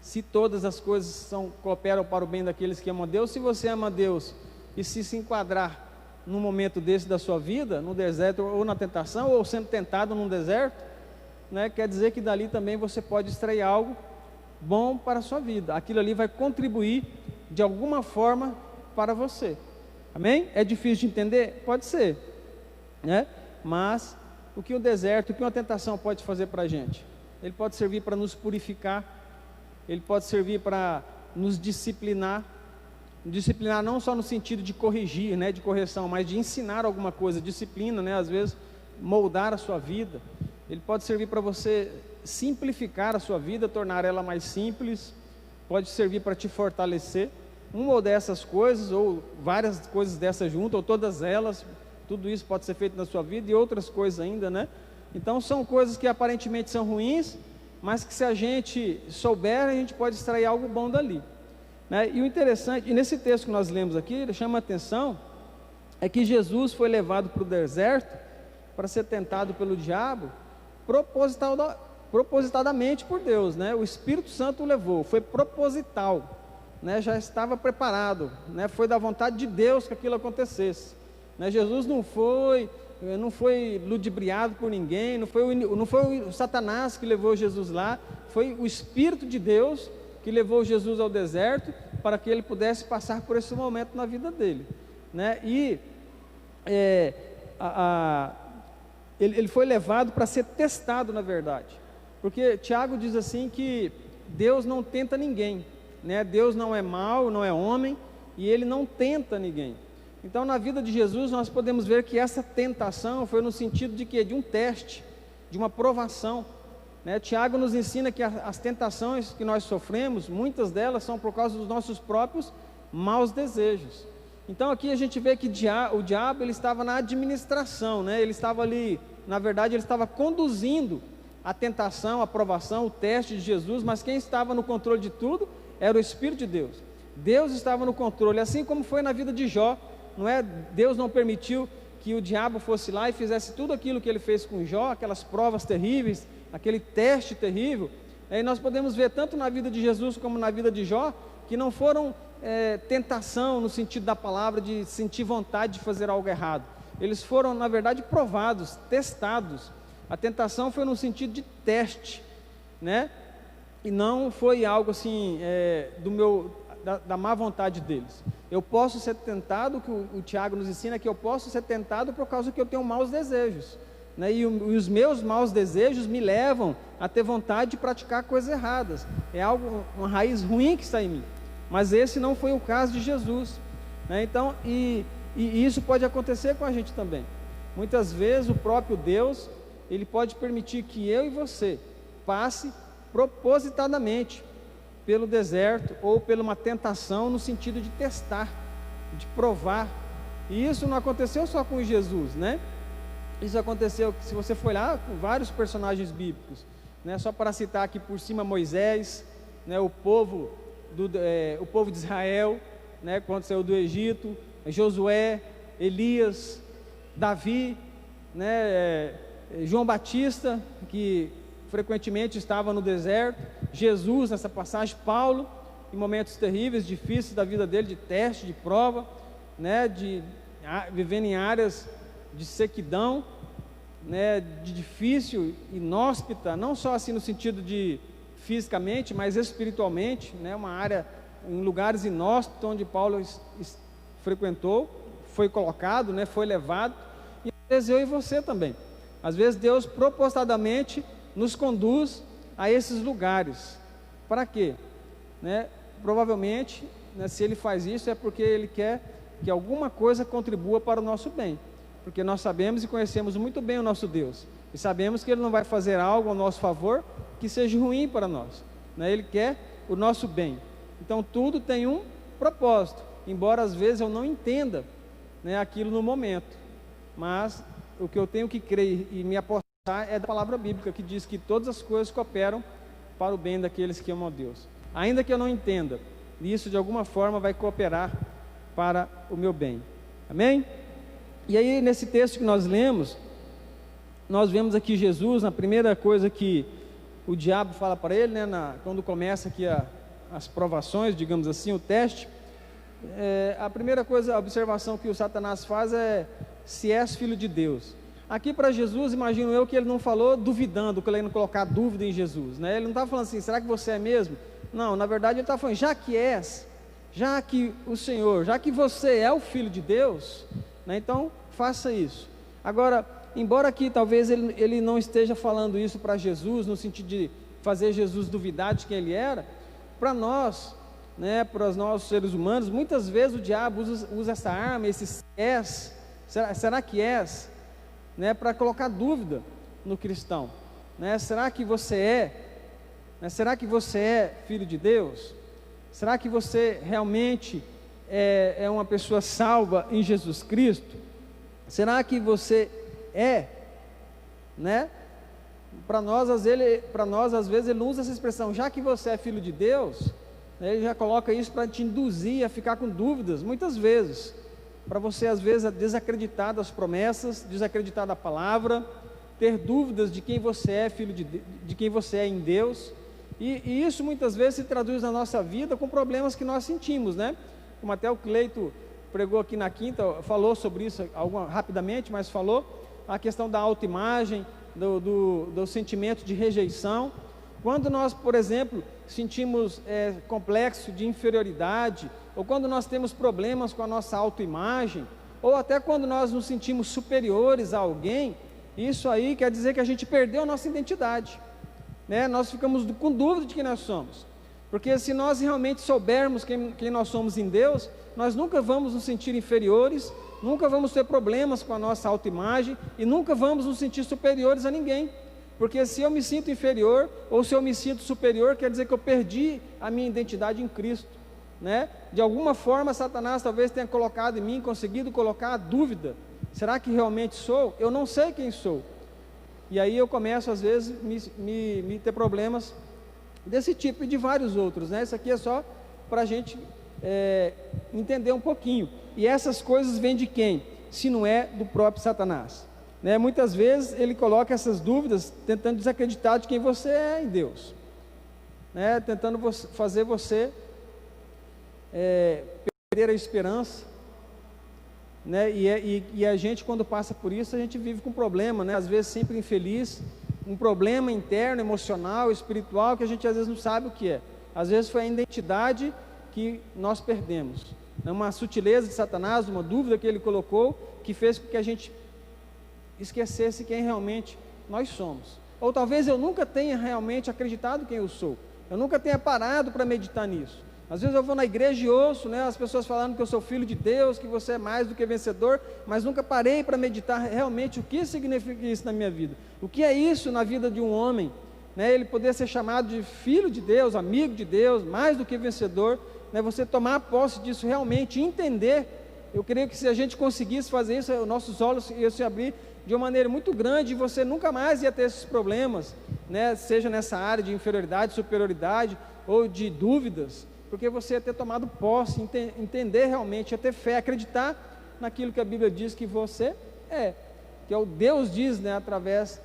Speaker 5: se todas as coisas cooperam para o bem daqueles que amam a Deus, se você ama a Deus e se enquadrar num momento desse da sua vida, no deserto ou na tentação, ou sendo tentado num deserto, né, quer dizer que dali também você pode extrair algo bom para a sua vida. Aquilo ali vai contribuir de alguma forma para você. Amém? É difícil de entender? Pode ser, né? Mas o que o deserto, o que uma tentação pode fazer para a gente? Ele pode servir para nos purificar, ele pode servir para nos disciplinar. Disciplinar não só no sentido de corrigir, né, de correção, mas de ensinar alguma coisa. Disciplina, né, às vezes moldar a sua vida. Ele pode servir para você simplificar a sua vida, tornar ela mais simples. Pode servir para te fortalecer. Uma ou dessas coisas, ou várias coisas dessas juntas, ou todas elas, tudo isso pode ser feito na sua vida, e outras coisas ainda, né? Então são coisas que aparentemente são ruins, mas que se a gente souber, a gente pode extrair algo bom dali, né? E o interessante, e nesse texto que nós lemos aqui, ele chama a atenção, é que Jesus foi levado para o deserto para ser tentado pelo diabo, propositadamente por Deus, né? O Espírito Santo o levou, foi proposital, né? Já estava preparado, né? Foi da vontade de Deus que aquilo acontecesse, né? Jesus não foi ludibriado por ninguém, não foi o Satanás que levou Jesus lá, foi o Espírito de Deus que levou Jesus ao deserto para que ele pudesse passar por esse momento na vida dele, né? E ele foi levado para ser testado, na verdade. Porque Tiago diz assim que Deus não tenta ninguém, né? Deus não é mau, não é homem, e Ele não tenta ninguém. Então, na vida de Jesus, nós podemos ver que essa tentação foi no sentido de quê? De um teste, de uma provação, né? Tiago nos ensina que as tentações que nós sofremos, muitas delas são por causa dos nossos próprios maus desejos. Então, aqui a gente vê que o diabo ele estava na administração, né? Ele estava ali, na verdade, ele estava conduzindo a tentação, a provação, o teste de Jesus, mas quem estava no controle de tudo era o Espírito de Deus. Deus estava no controle, assim como foi na vida de Jó, não é? Deus não permitiu que o diabo fosse lá e fizesse tudo aquilo que ele fez com Jó, aquelas provas terríveis, aquele teste terrível. E nós podemos ver tanto na vida de Jesus como na vida de Jó, que não foram tentação no sentido da palavra, de sentir vontade de fazer algo errado. Eles foram, na verdade, provados, testados. A tentação foi no sentido de teste, né? E não foi algo assim, da má vontade deles. Eu posso ser tentado, que o Tiago nos ensina que eu posso ser tentado por causa que eu tenho maus desejos, né? E os meus maus desejos me levam a ter vontade de praticar coisas erradas. É algo, uma raiz ruim que está em mim. Mas esse não foi o caso de Jesus, né? Então, e isso pode acontecer com a gente também. Muitas vezes o próprio Deus, Ele pode permitir que eu e você passe propositadamente pelo deserto ou por uma tentação no sentido de testar, de provar. E isso não aconteceu só com Jesus, né? Isso aconteceu, se você for lá, com vários personagens bíblicos, né? Só para citar aqui por cima Moisés, né? O povo de Israel, né? Quando saiu do Egito, Josué, Elias, Davi, né? João Batista, que frequentemente estava no deserto, Jesus nessa passagem, Paulo, em momentos terríveis, difíceis da vida dele, de teste, de prova, né? Vivendo em áreas de sequidão, né? De difícil, inóspita, não só assim no sentido de fisicamente, mas espiritualmente, né? Uma área em lugares inóspitos onde Paulo frequentou, foi colocado, né? Foi levado, e às vezes eu e você também. Às vezes Deus propositadamente nos conduz a esses lugares. Para quê? Né? Provavelmente, né, se Ele faz isso é porque Ele quer que alguma coisa contribua para o nosso bem. Porque nós sabemos e conhecemos muito bem o nosso Deus. E sabemos que Ele não vai fazer algo ao nosso favor que seja ruim para nós, né? Ele quer o nosso bem. Então tudo tem um propósito. Embora às vezes eu não entenda, né, aquilo no momento. Mas o que eu tenho que crer e me apostar é da palavra bíblica, que diz que todas as coisas cooperam para o bem daqueles que amam a Deus. Ainda que eu não entenda, isso de alguma forma vai cooperar para o meu bem. Amém? E aí nesse texto que nós lemos, nós vemos aqui Jesus, na primeira coisa que o diabo fala para ele, né, quando começa aqui as provações, digamos assim, o teste, a primeira coisa, a observação que o Satanás faz é: se és filho de Deus. Aqui para Jesus, imagino eu que ele não falou duvidando, querendo colocar dúvida em Jesus, né? Ele não estava falando assim, será que você é mesmo? Não, na verdade ele estava falando, já que és, já que o Senhor, já que você é o Filho de Deus, né, então faça isso. Agora, embora aqui talvez ele não esteja falando isso para Jesus, no sentido de fazer Jesus duvidar de quem ele era, para nós, né, para os nossos seres humanos, muitas vezes o diabo usa essa arma, esse és, será que és? Né, para colocar dúvida no cristão, né? Será que você é? Né, será que você é filho de Deus? Será que você realmente é uma pessoa salva em Jesus Cristo? Será que você é? Né? Para nós às vezes ele não usa essa expressão, já que você é filho de Deus, né, ele já coloca isso para te induzir a ficar com dúvidas, muitas vezes. Para você às vezes desacreditar das promessas, desacreditar da palavra, ter dúvidas de quem você é, filho de quem você é em Deus, e isso muitas vezes se traduz na nossa vida com problemas que nós sentimos, né? Como até o Cleito pregou aqui na quinta, falou sobre isso rapidamente, mas falou a questão da autoimagem, do sentimento de rejeição. Quando nós, por exemplo, sentimos complexo de inferioridade, ou quando nós temos problemas com a nossa autoimagem, ou até quando nós nos sentimos superiores a alguém, Isso aí quer dizer que a gente perdeu a nossa identidade, né? Nós ficamos com dúvida de quem nós somos, porque se nós realmente soubermos quem nós somos em Deus, nós nunca vamos nos sentir inferiores, nunca vamos ter problemas com a nossa autoimagem e nunca vamos nos sentir superiores a ninguém, porque se eu me sinto inferior ou se eu me sinto superior, quer dizer que eu perdi a minha identidade em Cristo, né? De alguma forma Satanás talvez tenha colocado em mim, conseguido colocar a dúvida: será que realmente sou? Eu não sei quem sou. E aí eu começo às vezes me ter problemas desse tipo e de vários outros, né? Isso aqui é só para a gente entender um pouquinho. E essas coisas vêm de quem? Se não é do próprio Satanás, né? Muitas vezes ele coloca essas dúvidas tentando desacreditar de quem você é em Deus, né? Tentando fazer você perder a esperança, né? E a gente, quando passa por isso, a gente vive com problema, né? Às vezes sempre infeliz, um problema interno, emocional, espiritual, que a gente às vezes não sabe o que é. Às vezes foi a identidade que nós perdemos, é uma sutileza de Satanás, uma dúvida que ele colocou, que fez com que a gente esquecesse quem realmente nós somos. Ou talvez eu nunca tenha realmente acreditado quem eu sou, eu nunca tenha parado para meditar nisso. Às vezes eu vou na igreja e ouço, né, as pessoas falando que eu sou filho de Deus, que você é mais do que vencedor, mas nunca parei para meditar realmente o que significa isso na minha vida. O que é isso na vida de um homem, né, ele poder ser chamado de filho de Deus, amigo de Deus, mais do que vencedor, né, você tomar posse disso realmente, entender. Eu creio que se a gente conseguisse fazer isso, os nossos olhos iam se abrir de uma maneira muito grande, e você nunca mais ia ter esses problemas, né, seja nessa área de inferioridade, superioridade, ou de dúvidas, porque você ia ter tomado posse, entender realmente, ia ter fé, acreditar naquilo que a Bíblia diz que você é, que é o Deus diz, né, através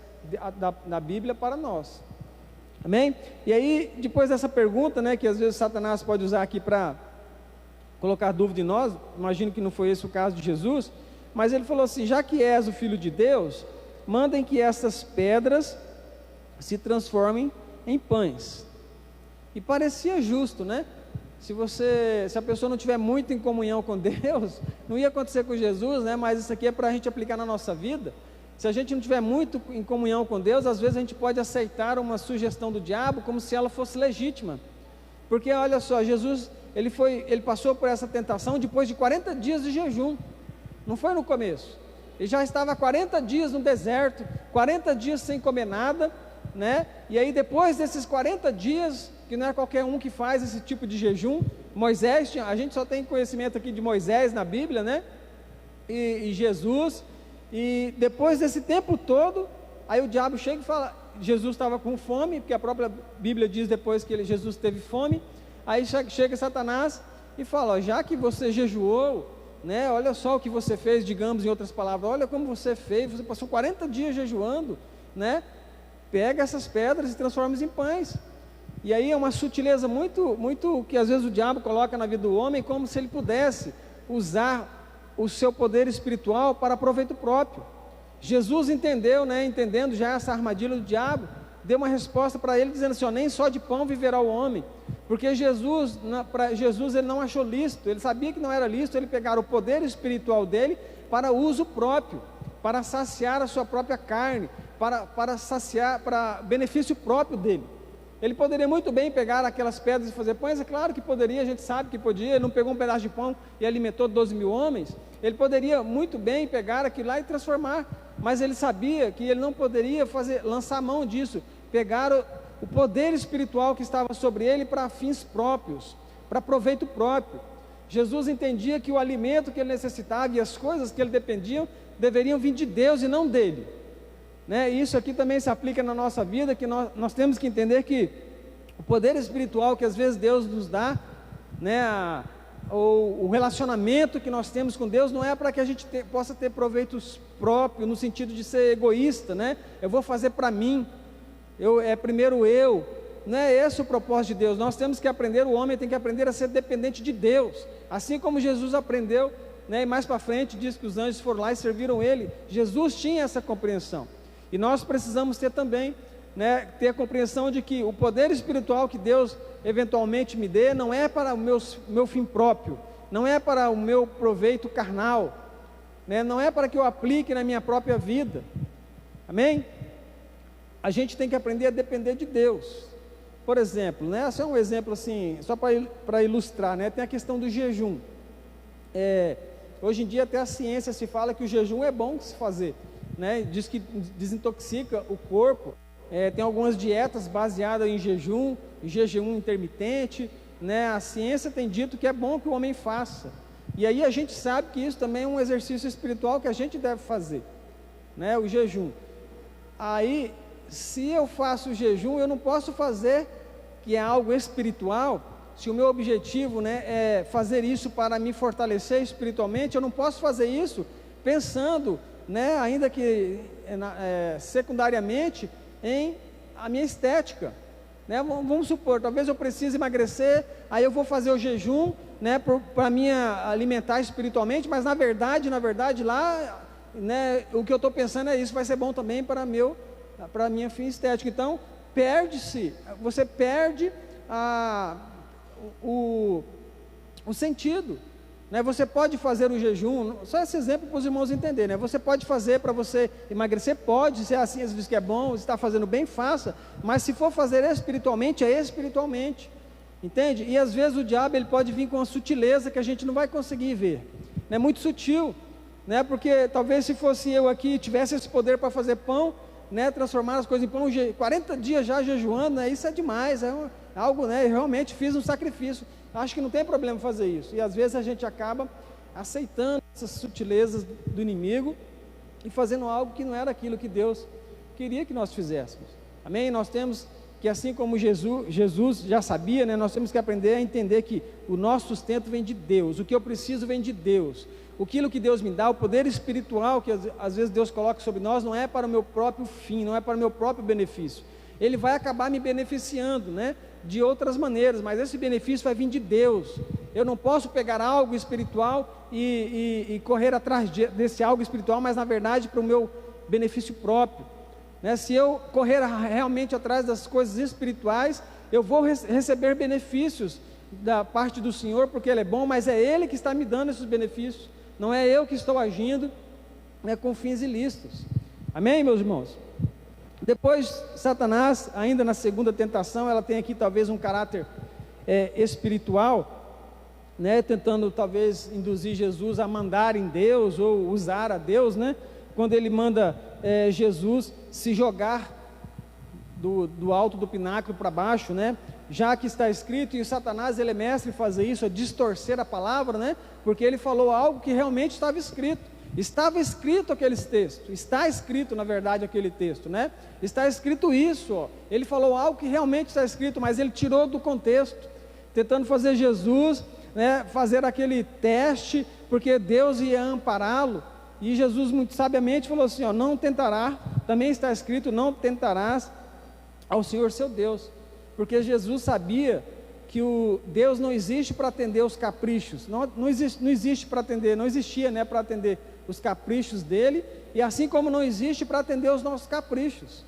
Speaker 5: da Bíblia para nós. Amém? E aí, depois dessa pergunta, né, que às vezes Satanás pode usar aqui para colocar dúvida em nós, imagino que não foi esse o caso de Jesus, mas ele falou assim: já que és o Filho de Deus, mandem que essas pedras se transformem em pães. E parecia justo, né? Se a pessoa não tiver muito em comunhão com Deus, não ia acontecer com Jesus, né? Mas isso aqui é para a gente aplicar na nossa vida. Se a gente não tiver muito em comunhão com Deus, às vezes a gente pode aceitar uma sugestão do diabo como se ela fosse legítima, porque olha só, Jesus, ele passou por essa tentação depois de 40 dias de jejum, não foi no começo. Ele já estava 40 dias no deserto, 40 dias sem comer nada, né? E aí depois desses 40 dias, que não é qualquer um que faz esse tipo de jejum, Moisés, a gente só tem conhecimento aqui de Moisés na Bíblia, né? E Jesus, e depois desse tempo todo, aí o diabo chega e fala, Jesus estava com fome, porque a própria Bíblia diz depois que Jesus teve fome, aí chega Satanás e fala: ó, já que você jejuou, né? Olha só o que você fez, digamos em outras palavras, olha como você fez, você passou 40 dias jejuando, né? Pega essas pedras e transforma em pães. E aí é uma sutileza muito que às vezes o diabo coloca na vida do homem, como se ele pudesse usar o seu poder espiritual para proveito próprio. Jesus entendeu, né, entendendo já essa armadilha do diabo, deu uma resposta para ele dizendo assim: ó, nem só de pão viverá o homem, porque para Jesus ele não achou lícito, ele sabia que não era lícito ele pegar o poder espiritual dele para uso próprio, para saciar a sua própria carne, para saciar, para benefício próprio dele. Ele poderia muito bem pegar aquelas pedras e fazer pães, é claro que poderia, a gente sabe que podia, ele não pegou um pedaço de pão e alimentou 12 mil homens, ele poderia muito bem pegar aquilo lá e transformar, mas ele sabia que ele não poderia lançar mão disso, pegar o poder espiritual que estava sobre ele para fins próprios, para proveito próprio. Jesus entendia que o alimento que ele necessitava e as coisas que ele dependia deveriam vir de Deus e não dele, né? Isso aqui também se aplica na nossa vida, que nós temos que entender que o poder espiritual que às vezes Deus nos dá, né, o relacionamento que nós temos com Deus não é para que a gente possa ter proveitos próprios, no sentido de ser egoísta, né? Eu vou fazer para mim, primeiro eu, não é esse o propósito de Deus. Nós temos que aprender, o homem tem que aprender a ser dependente de Deus, assim como Jesus aprendeu, né? E mais para frente diz que os anjos foram lá e serviram ele. Jesus tinha essa compreensão, e nós precisamos ter também, né, ter a compreensão de que o poder espiritual que Deus eventualmente me dê não é para o meu fim próprio, não é para o meu proveito carnal, né, não é para que eu aplique na minha própria vida. Amém? A gente tem que aprender a depender de Deus. Por exemplo, né, esse é um exemplo assim, só para ilustrar, né, tem a questão do jejum. Hoje em dia até a ciência se fala que o jejum é bom de se fazer, né, diz que desintoxica o corpo. Tem algumas dietas baseadas em jejum intermitente, né, a ciência tem dito que é bom que o homem faça. E aí a gente sabe que isso também é um exercício espiritual que a gente deve fazer, né, o jejum. Aí, se eu faço o jejum, eu não posso fazer, que é algo espiritual, se o meu objetivo, né, é fazer isso para me fortalecer espiritualmente, eu não posso fazer isso pensando, né, ainda que secundariamente, em a minha estética, né? Vamos supor, talvez eu precise emagrecer, aí eu vou fazer o jejum, né, para me alimentar espiritualmente, mas na verdade lá, né, o que eu estou pensando é isso vai ser bom também para a minha fim estética. Então, você perde o sentido, né? Você pode fazer o jejum, só esse exemplo para os irmãos entenderem, né? Você pode fazer para você emagrecer, pode, se é assim, às vezes que é bom, se está fazendo bem, faça, mas se for fazer espiritualmente, é espiritualmente, entende? E às vezes o diabo, ele pode vir com uma sutileza que a gente não vai conseguir ver, é muito sutil, né? Porque talvez se fosse eu aqui, tivesse esse poder para fazer pão, né, transformar as coisas em pão, 40 dias já jejuando, né, isso é demais, algo, né, eu realmente fiz um sacrifício, acho que não tem problema fazer isso, e às vezes a gente acaba aceitando essas sutilezas do inimigo, e fazendo algo que não era aquilo que Deus queria que nós fizéssemos, amém? Nós temos que, assim como Jesus já sabia, né, nós temos que aprender a entender que o nosso sustento vem de Deus, o que eu preciso vem de Deus, aquilo que Deus me dá, o poder espiritual que às vezes Deus coloca sobre nós, não é para o meu próprio fim, não é para o meu próprio benefício, ele vai acabar me beneficiando, né, de outras maneiras, mas esse benefício vai vir de Deus. Eu não posso pegar algo espiritual e correr atrás desse algo espiritual, mas na verdade para o meu benefício próprio, né? Se eu correr realmente atrás das coisas espirituais, eu vou receber benefícios da parte do Senhor, porque Ele é bom, mas é Ele que está me dando esses benefícios, não é eu que estou agindo, né, com fins ilícitos. Amém, meus irmãos? Depois, Satanás, ainda na segunda tentação, ela tem aqui talvez um caráter espiritual, né, tentando talvez induzir Jesus a mandar em Deus, ou usar a Deus, né, quando ele manda Jesus se jogar do alto do pináculo para baixo, né, já que está escrito, e o Satanás, ele é mestre em fazer isso, a distorcer a palavra, né, porque ele falou algo que realmente estava escrito aqueles textos, está escrito na verdade aquele texto, né, está escrito isso, ó. Ele falou algo que realmente está escrito, mas ele tirou do contexto, tentando fazer Jesus, né, fazer aquele teste, porque Deus ia ampará-lo, e Jesus muito sabiamente falou assim, ó, não tentará, também está escrito, não tentarás ao Senhor seu Deus, porque Jesus sabia que o Deus não existe para atender os caprichos, não existe para atender, não existia, né, para atender os caprichos dele, e assim como não existe para atender os nossos caprichos.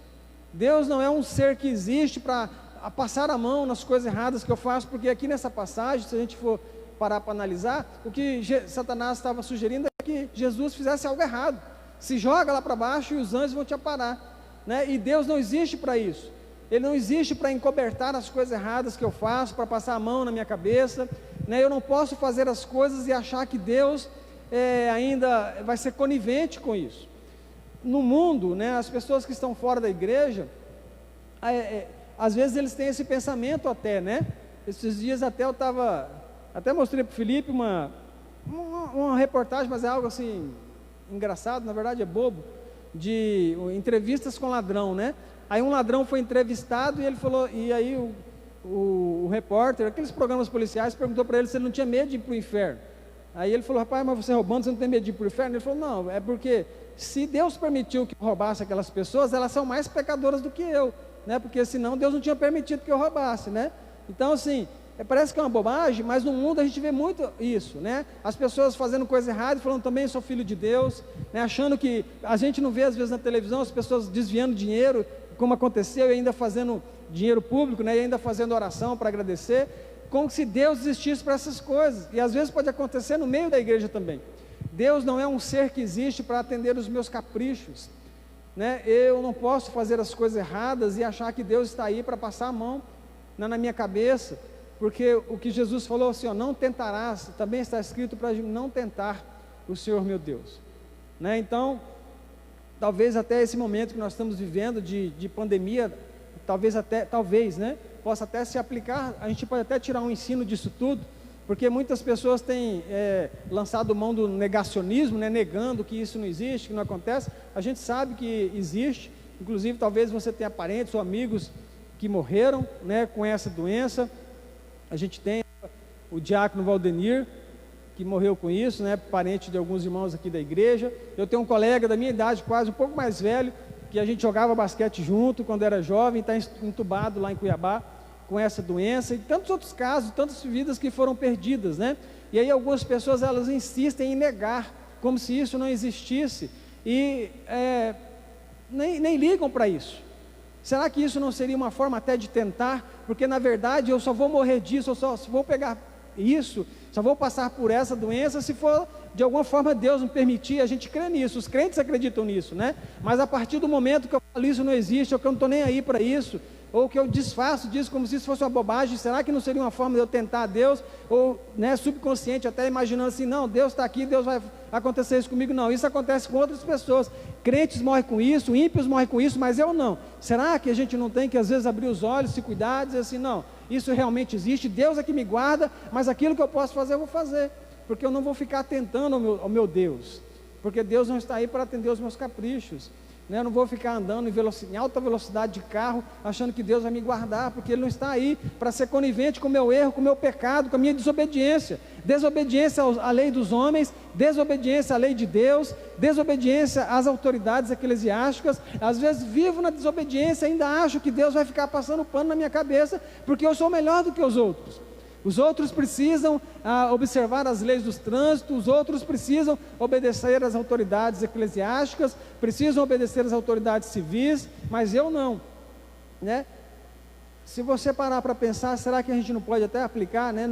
Speaker 5: Deus não é um ser que existe para passar a mão nas coisas erradas que eu faço, porque aqui nessa passagem, se a gente for parar para analisar, o que Satanás estava sugerindo é que Jesus fizesse algo errado, se joga lá para baixo e os anjos vão te aparar, né? E Deus não existe para isso. Ele não existe para encobertar as coisas erradas que eu faço, para passar a mão na minha cabeça, né? Eu não posso fazer as coisas e achar que Deus ainda vai ser conivente com isso. No mundo, né, as pessoas que estão fora da igreja, às vezes eles têm esse pensamento até, né? Esses dias até até mostrei para o Felipe uma reportagem, mas é algo assim, engraçado, na verdade é bobo, de entrevistas com ladrão, né? Aí um ladrão foi entrevistado e ele falou, e aí o repórter, aqueles programas policiais, perguntou para ele se ele não tinha medo de ir para o inferno. Aí ele falou, rapaz, mas você roubando, você não tem medo de ir para o inferno? Ele falou, não, é porque se Deus permitiu que eu roubasse aquelas pessoas, elas são mais pecadoras do que eu, né? Porque senão Deus não tinha permitido que eu roubasse, né? Então assim, parece que é uma bobagem, mas no mundo a gente vê muito isso, né? As pessoas fazendo coisa errada, falando também sou filho de Deus, né? Achando que, a gente não vê às vezes na televisão, as pessoas desviando dinheiro, como aconteceu, e ainda fazendo dinheiro público, né? E ainda fazendo oração para agradecer, como se Deus existisse para essas coisas, e às vezes pode acontecer no meio da igreja também. Deus não é um ser que existe para atender os meus caprichos, né? Eu não posso fazer as coisas erradas e achar que Deus está aí para passar a mão na minha cabeça, porque o que Jesus falou assim, ó, não tentarás, também está escrito para não tentar o Senhor meu Deus, né? Então, talvez até esse momento que nós estamos vivendo de pandemia, talvez, né, possa até se aplicar, a gente pode até tirar um ensino disso tudo, porque muitas pessoas têm lançado mão do negacionismo, né, negando que isso não existe, que não acontece. A gente sabe que existe, inclusive talvez você tenha parentes ou amigos que morreram, né, com essa doença. A gente tem o diácono Valdenir, que morreu com isso, né, parente de alguns irmãos aqui da igreja. Eu tenho um colega da minha idade, quase um pouco mais velho, que a gente jogava basquete junto quando era jovem, está entubado lá em Cuiabá com essa doença, e tantos outros casos, tantas vidas que foram perdidas, né? E aí algumas pessoas, elas insistem em negar, como se isso não existisse, e nem ligam para isso. Será que isso não seria uma forma até de tentar? Porque na verdade eu só vou morrer disso, eu só vou pegar isso, só vou passar por essa doença se for de alguma forma Deus me permitir. A gente crê nisso, os crentes acreditam nisso, né? Mas a partir do momento que eu falo isso não existe, ou que eu não estou nem aí para isso, ou que eu desfaço disso como se isso fosse uma bobagem, será que não seria uma forma de eu tentar a Deus? Ou, né, subconsciente, até imaginando assim, não, Deus está aqui, Deus vai acontecer isso comigo. Não, isso acontece com outras pessoas, crentes morrem com isso, ímpios morrem com isso, mas eu não. Será que a gente não tem que às vezes abrir os olhos, se cuidar, dizer assim, não, isso realmente existe, Deus é que me guarda, mas aquilo que eu posso fazer, eu vou fazer, porque eu não vou ficar tentando ao meu Deus, porque Deus não está aí para atender os meus caprichos, né? Eu não vou ficar andando em alta velocidade de carro, achando que Deus vai me guardar, porque Ele não está aí para ser conivente com o meu erro, com o meu pecado, com a minha desobediência, à lei dos homens, desobediência à lei de Deus, desobediência às autoridades eclesiásticas. Às vezes vivo na desobediência, ainda acho que Deus vai ficar passando pano na minha cabeça, porque eu sou melhor do que os outros. Os outros precisam observar as leis dos trânsitos, os outros precisam obedecer às autoridades eclesiásticas, precisam obedecer às autoridades civis, mas eu não, né? Se você parar para pensar, será que a gente não pode até aplicar, né?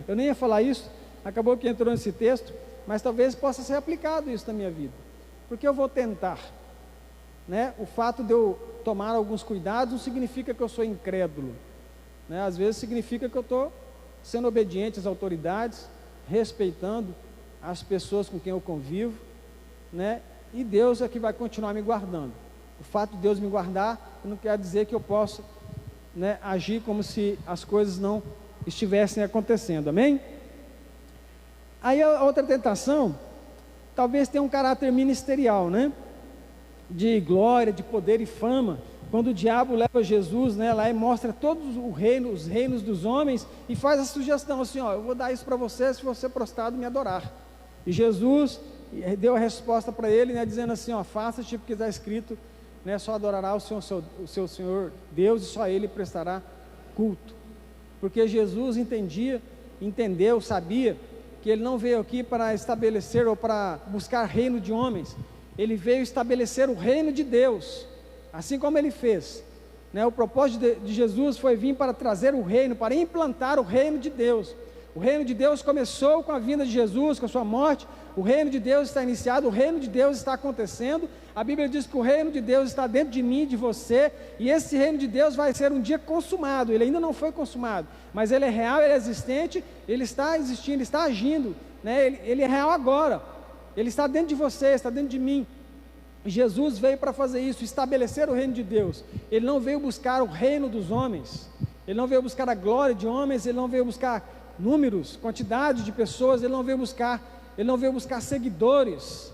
Speaker 5: Eu nem ia falar isso, acabou que entrou nesse texto, mas talvez possa ser aplicado isso na minha vida, porque eu vou tentar, né? O fato de eu tomar alguns cuidados não significa que eu sou incrédulo, né? Às vezes significa que eu estou sendo obediente às autoridades, respeitando as pessoas com quem eu convivo, né? E Deus é que vai continuar me guardando. O fato de Deus me guardar não quer dizer que eu possa, né, agir como se as coisas não estivessem acontecendo, amém? Aí a outra tentação talvez tenha um caráter ministerial, né? De glória, de poder e fama. Quando o diabo leva Jesus, né, lá e mostra todos os reinos dos homens e faz a sugestão assim, ó, eu vou dar isso para você se você prostrado me adorar. E Jesus deu a resposta para ele, né, dizendo assim, ó, faça-te porque está escrito, né, só adorará o seu Senhor Deus e só a Ele prestará culto. Porque Jesus entendeu, sabia que Ele não veio aqui para estabelecer ou para buscar reino de homens, Ele veio estabelecer o reino de Deus. Assim como Ele fez, né? O propósito de Jesus foi vir para trazer o reino, para implantar o reino de Deus. O reino de Deus começou com a vinda de Jesus, com a sua morte. O reino de Deus está iniciado, o reino de Deus está acontecendo. A Bíblia diz que o reino de Deus está dentro de mim e de você, e esse reino de Deus vai ser um dia consumado. Ele ainda não foi consumado, mas ele é real, ele é existente, ele está existindo, ele está agindo, né? Ele é real agora, ele está dentro de você, está dentro de mim. Jesus veio para fazer isso, estabelecer o reino de Deus. Ele não veio buscar o reino dos homens, Ele não veio buscar a glória de homens, Ele não veio buscar números, quantidade de pessoas, Ele não veio buscar seguidores,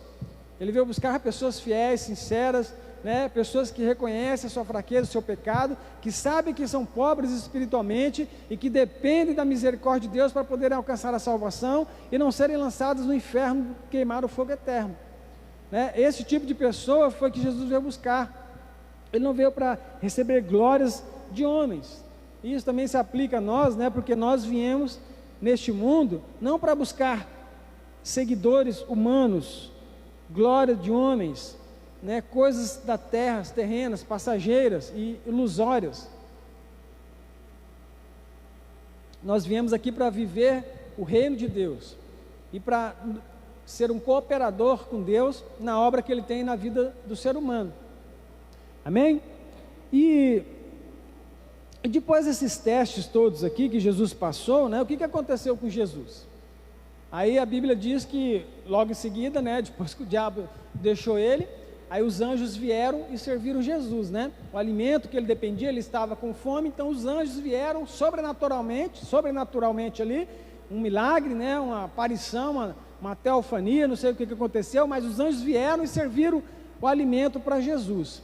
Speaker 5: Ele veio buscar pessoas fiéis, sinceras, né? Pessoas que reconhecem a sua fraqueza, o seu pecado, que sabem que são pobres espiritualmente e que dependem da misericórdia de Deus para poderem alcançar a salvação e não serem lançados no inferno, queimar o fogo eterno. Né? Esse tipo de pessoa foi que Jesus veio buscar. Ele não veio para receber glórias de homens. E isso também se aplica a nós, né? Porque nós viemos neste mundo não para buscar seguidores humanos, glória de homens, né? Coisas da terra, terrenas, passageiras e ilusórias. Nós viemos aqui para viver o reino de Deus e para ser um cooperador com Deus na obra que Ele tem na vida do ser humano. Amém? E depois desses testes todos aqui que Jesus passou, né, o que aconteceu com Jesus? Aí a Bíblia diz que logo em seguida, né, depois que o diabo deixou ele, aí os anjos vieram e serviram Jesus, né? O alimento que ele dependia, ele estava com fome, então os anjos vieram sobrenaturalmente ali, um milagre, né, uma aparição, uma teofania, não sei o que aconteceu, mas os anjos vieram e serviram o alimento para Jesus.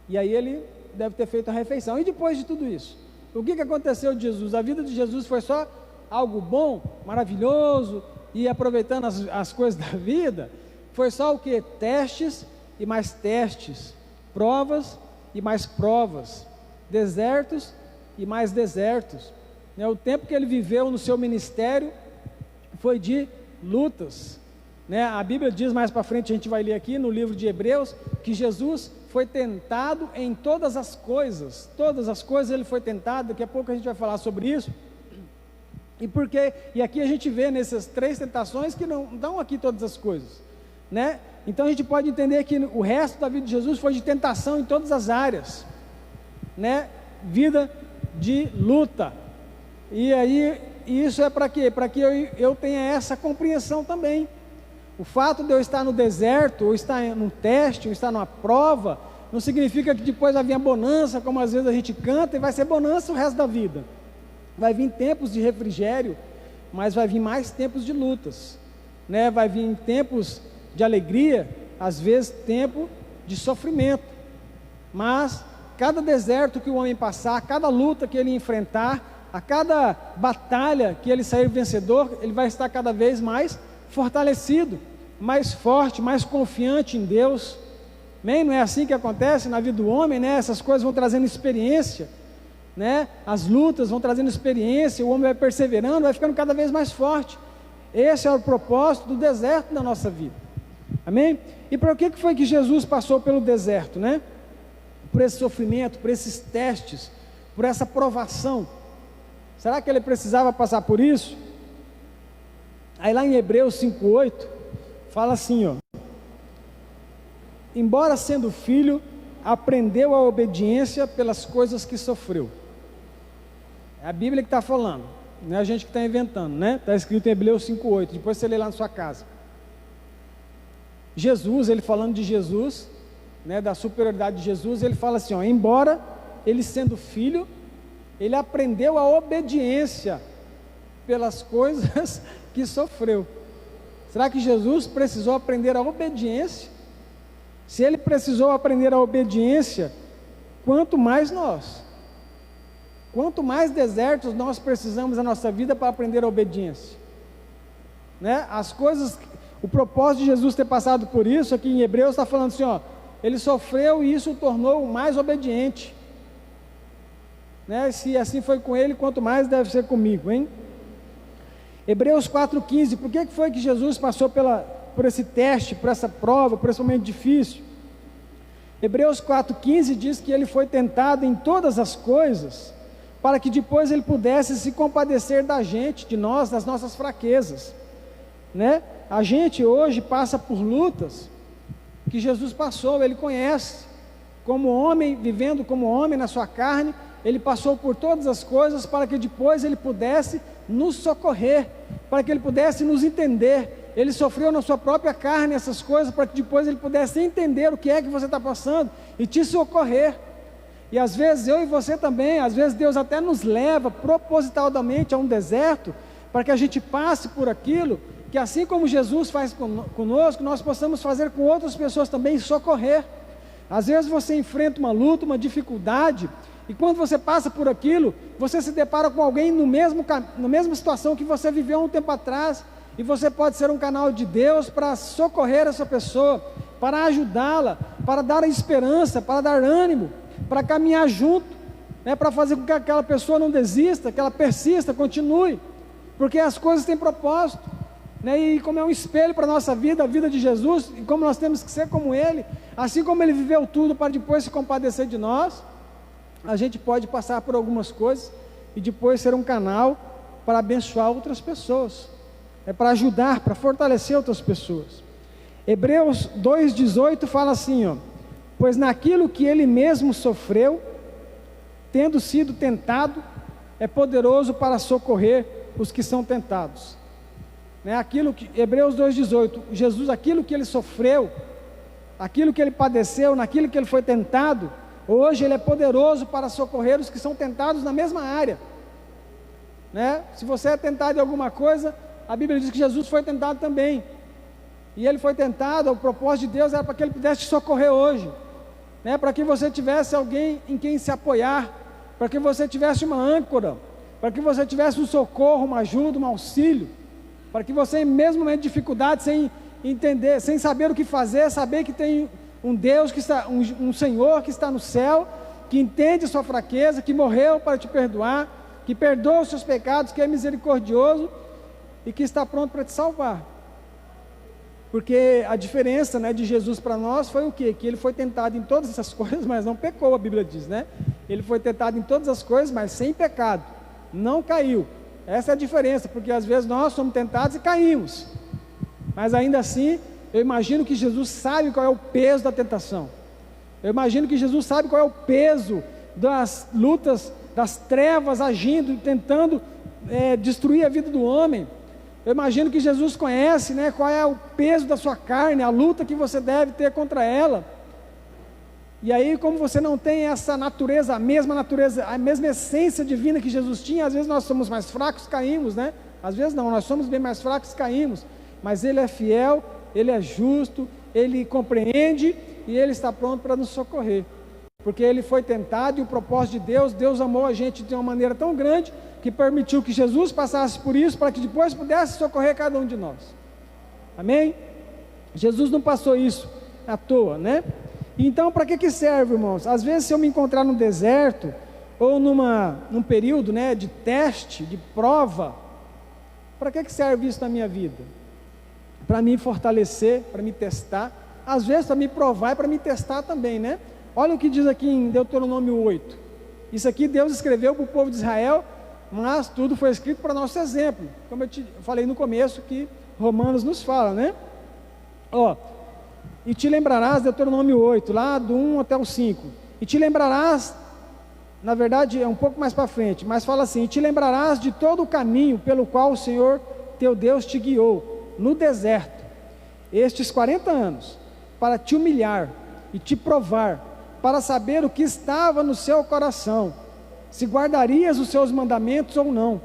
Speaker 5: E aí ele deve ter feito a refeição. E depois de tudo isso, o que aconteceu de Jesus? A vida de Jesus foi só algo bom, maravilhoso, e aproveitando as coisas da vida? Foi só o que? Testes e mais testes, provas e mais provas, desertos e mais desertos. O tempo que ele viveu no seu ministério foi de lutas, né? A Bíblia diz mais para frente, a gente vai ler aqui no livro de Hebreus, que Jesus foi tentado em todas as coisas ele foi tentado. Daqui a pouco a gente vai falar sobre isso. E aqui a gente vê nessas 3 tentações que não dão aqui todas as coisas, né? Então a gente pode entender que o resto da vida de Jesus foi de tentação em todas as áreas, né? Vida de luta. E aí, isso é para quê? Para que eu tenha essa compreensão também. O fato de eu estar no deserto, ou estar num teste, ou estar numa prova, não significa que depois vai vir a bonança, como às vezes a gente canta, e vai ser bonança o resto da vida. Vai vir tempos de refrigério, mas vai vir mais tempos de lutas, né? Vai vir tempos de alegria, às vezes tempo de sofrimento. Mas cada deserto que o homem passar, cada luta que ele enfrentar, a cada batalha que ele sair vencedor, ele vai estar cada vez mais fortalecido, mais forte, mais confiante em Deus. Amém? Não é assim que acontece na vida do homem, né? Essas coisas vão trazendo experiência, né? As lutas vão trazendo experiência, o homem vai perseverando, vai ficando cada vez mais forte. Esse é o propósito do deserto da nossa vida. Amém? E por que foi que Jesus passou pelo deserto, né? Por esse sofrimento, por esses testes, por essa provação. Será que ele precisava passar por isso? Aí lá em Hebreus 5:8 fala assim, ó: embora sendo filho, aprendeu a obediência pelas coisas que sofreu. É a Bíblia que está falando, não é a gente que está inventando, né? Está escrito em Hebreus 5:8, depois você lê lá na sua casa. Jesus, ele falando de Jesus, né, da superioridade de Jesus, ele fala assim, ó: embora ele sendo filho, ele aprendeu a obediência pelas coisas que sofreu. Será que Jesus precisou aprender a obediência? Se ele precisou aprender a obediência, quanto mais nós. Quanto mais desertos nós precisamos na nossa vida para aprender a obediência, né? As coisas, o propósito de Jesus ter passado por isso, aqui em Hebreus está falando assim, ó: ele sofreu e isso o tornou mais obediente, né? Se assim foi com ele, quanto mais deve ser comigo, hein? Hebreus 4:15, por que foi que Jesus passou por esse teste, por essa prova, por esse momento difícil? Hebreus 4:15 diz que ele foi tentado em todas as coisas, para que depois ele pudesse se compadecer da gente, de nós, das nossas fraquezas, né? A gente hoje passa por lutas que Jesus passou, ele conhece, como homem, vivendo como homem na sua carne, ele passou por todas as coisas para que depois ele pudesse nos socorrer, para que ele pudesse nos entender. Ele sofreu na sua própria carne essas coisas para que depois ele pudesse entender o que é que você está passando e te socorrer. E às vezes eu e você também, às vezes Deus até nos leva propositalmente a um deserto para que a gente passe por aquilo, que assim como Jesus faz conosco, nós possamos fazer com outras pessoas também, socorrer. Às vezes você enfrenta uma luta, uma dificuldade, e quando você passa por aquilo, você se depara com alguém na mesma situação que você viveu um tempo atrás, e você pode ser um canal de Deus para socorrer essa pessoa, para ajudá-la, para dar esperança, para dar ânimo, para caminhar junto, né, para fazer com que aquela pessoa não desista, que ela persista, continue, porque as coisas têm propósito, né? E como é um espelho para a nossa vida, a vida de Jesus, e como nós temos que ser como Ele, assim como Ele viveu tudo para depois se compadecer de nós, a gente pode passar por algumas coisas e depois ser um canal para abençoar outras pessoas.
Speaker 6: é para ajudar, para fortalecer outras pessoas. Hebreus 2,18 fala assim, ó: pois naquilo que ele mesmo sofreu, tendo sido tentado, é poderoso para socorrer os que são tentados. Hebreus 2,18, Jesus, aquilo que ele sofreu, aquilo que ele padeceu, naquilo que ele foi tentado, hoje ele é poderoso para socorrer os que são tentados na mesma área. Se você é tentado em alguma coisa, a Bíblia diz que Jesus foi tentado também, e ele foi tentado, o propósito de Deus era para que ele pudesse te socorrer hoje, para que você tivesse alguém em quem se apoiar, para que você tivesse uma âncora, para que você tivesse um socorro, uma ajuda, um auxílio, para que você, mesmo no momento de dificuldade, sem entender, sem saber o que fazer, saber que tem um Deus, um Senhor que está no céu, que entende a sua fraqueza, que morreu para te perdoar, que perdoa os seus pecados, que é misericordioso e que está pronto para te salvar. Porque a diferença, de Jesus para nós foi o quê? Que ele foi tentado em todas essas coisas, mas não pecou, a Bíblia diz, Ele foi tentado em todas as coisas, mas sem pecado, não caiu. Essa é a diferença, porque às vezes nós somos tentados e caímos, mas ainda assim, eu imagino que Jesus sabe qual é o peso da tentação. Eu imagino que Jesus sabe qual é o peso das lutas, das trevas agindo, tentando destruir a vida do homem. Eu imagino que Jesus conhece, qual é o peso da sua carne, a luta que você deve ter contra ela. E aí, como você não tem essa natureza, a mesma essência divina que Jesus tinha, às vezes nós somos mais fracos, caímos, Às vezes não, nós somos bem mais fracos, caímos. Mas Ele é fiel, Ele é justo, Ele compreende e Ele está pronto para nos socorrer. Porque Ele foi tentado e o propósito de Deus amou a gente de uma maneira tão grande que permitiu que Jesus passasse por isso para que depois pudesse socorrer cada um de nós. Amém? Jesus não passou isso à toa, Então, para que serve, irmãos? Às vezes, se eu me encontrar no deserto, ou num período, de teste, de prova, para que serve isso na minha vida? Para me fortalecer, para me testar, às vezes para me provar e para me testar também, Olha o que diz aqui em Deuteronômio 8. Isso aqui Deus escreveu para o povo de Israel, mas tudo foi escrito para nosso exemplo, como eu te falei no começo, que Romanos nos fala, E te lembrarás, Deuteronômio 8, lá do 1 até o 5, e te lembrarás, na verdade é um pouco mais para frente, mas fala assim: e te lembrarás de todo o caminho pelo qual o Senhor teu Deus te guiou, no deserto, estes 40 anos, para te humilhar e te provar, para saber o que estava no seu coração, se guardarias os seus mandamentos ou não.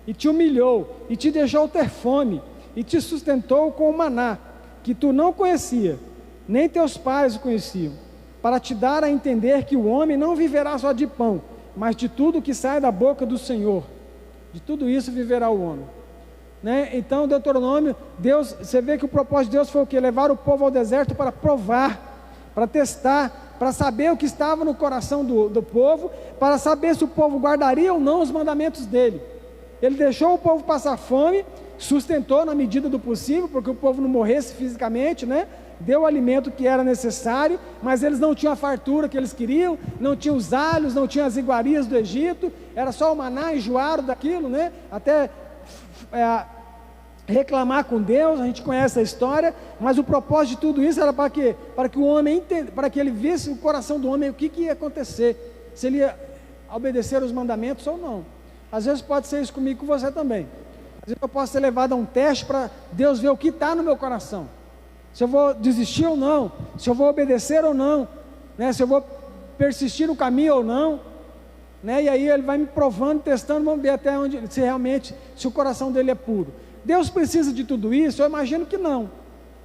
Speaker 6: E te humilhou, e te deixou ter fome, e te sustentou com o maná, que tu não conhecia, nem teus pais o conheciam, para te dar a entender que o homem não viverá só de pão, mas de tudo que sai da boca do Senhor. De tudo isso viverá o homem. Então, Deuteronômio, você vê que o propósito de Deus foi o quê? Levar o povo ao deserto para provar, para testar, para saber o que estava no coração do povo, para saber se o povo guardaria ou não os mandamentos dele. Ele deixou o povo passar fome, sustentou na medida do possível, porque o povo não morresse fisicamente, Deu o alimento que era necessário, mas eles não tinham a fartura que eles queriam, não tinham os alhos, não tinham as iguarias do Egito, era só o maná, enjoaram daquilo, até reclamar com Deus. A gente conhece a história, mas o propósito de tudo isso era para quê? Para que o homem para que ele visse o coração do homem, o que ia acontecer, se ele ia obedecer os mandamentos ou não. Às vezes pode ser isso comigo, com você também. Às vezes eu posso ser levado a um teste para Deus ver o que está no meu coração, se eu vou desistir ou não, se eu vou obedecer ou não, se eu vou persistir no caminho ou não, e aí Ele vai me provando, testando, vamos ver até onde, se o coração dele é puro. Deus precisa de tudo isso? Eu imagino que não,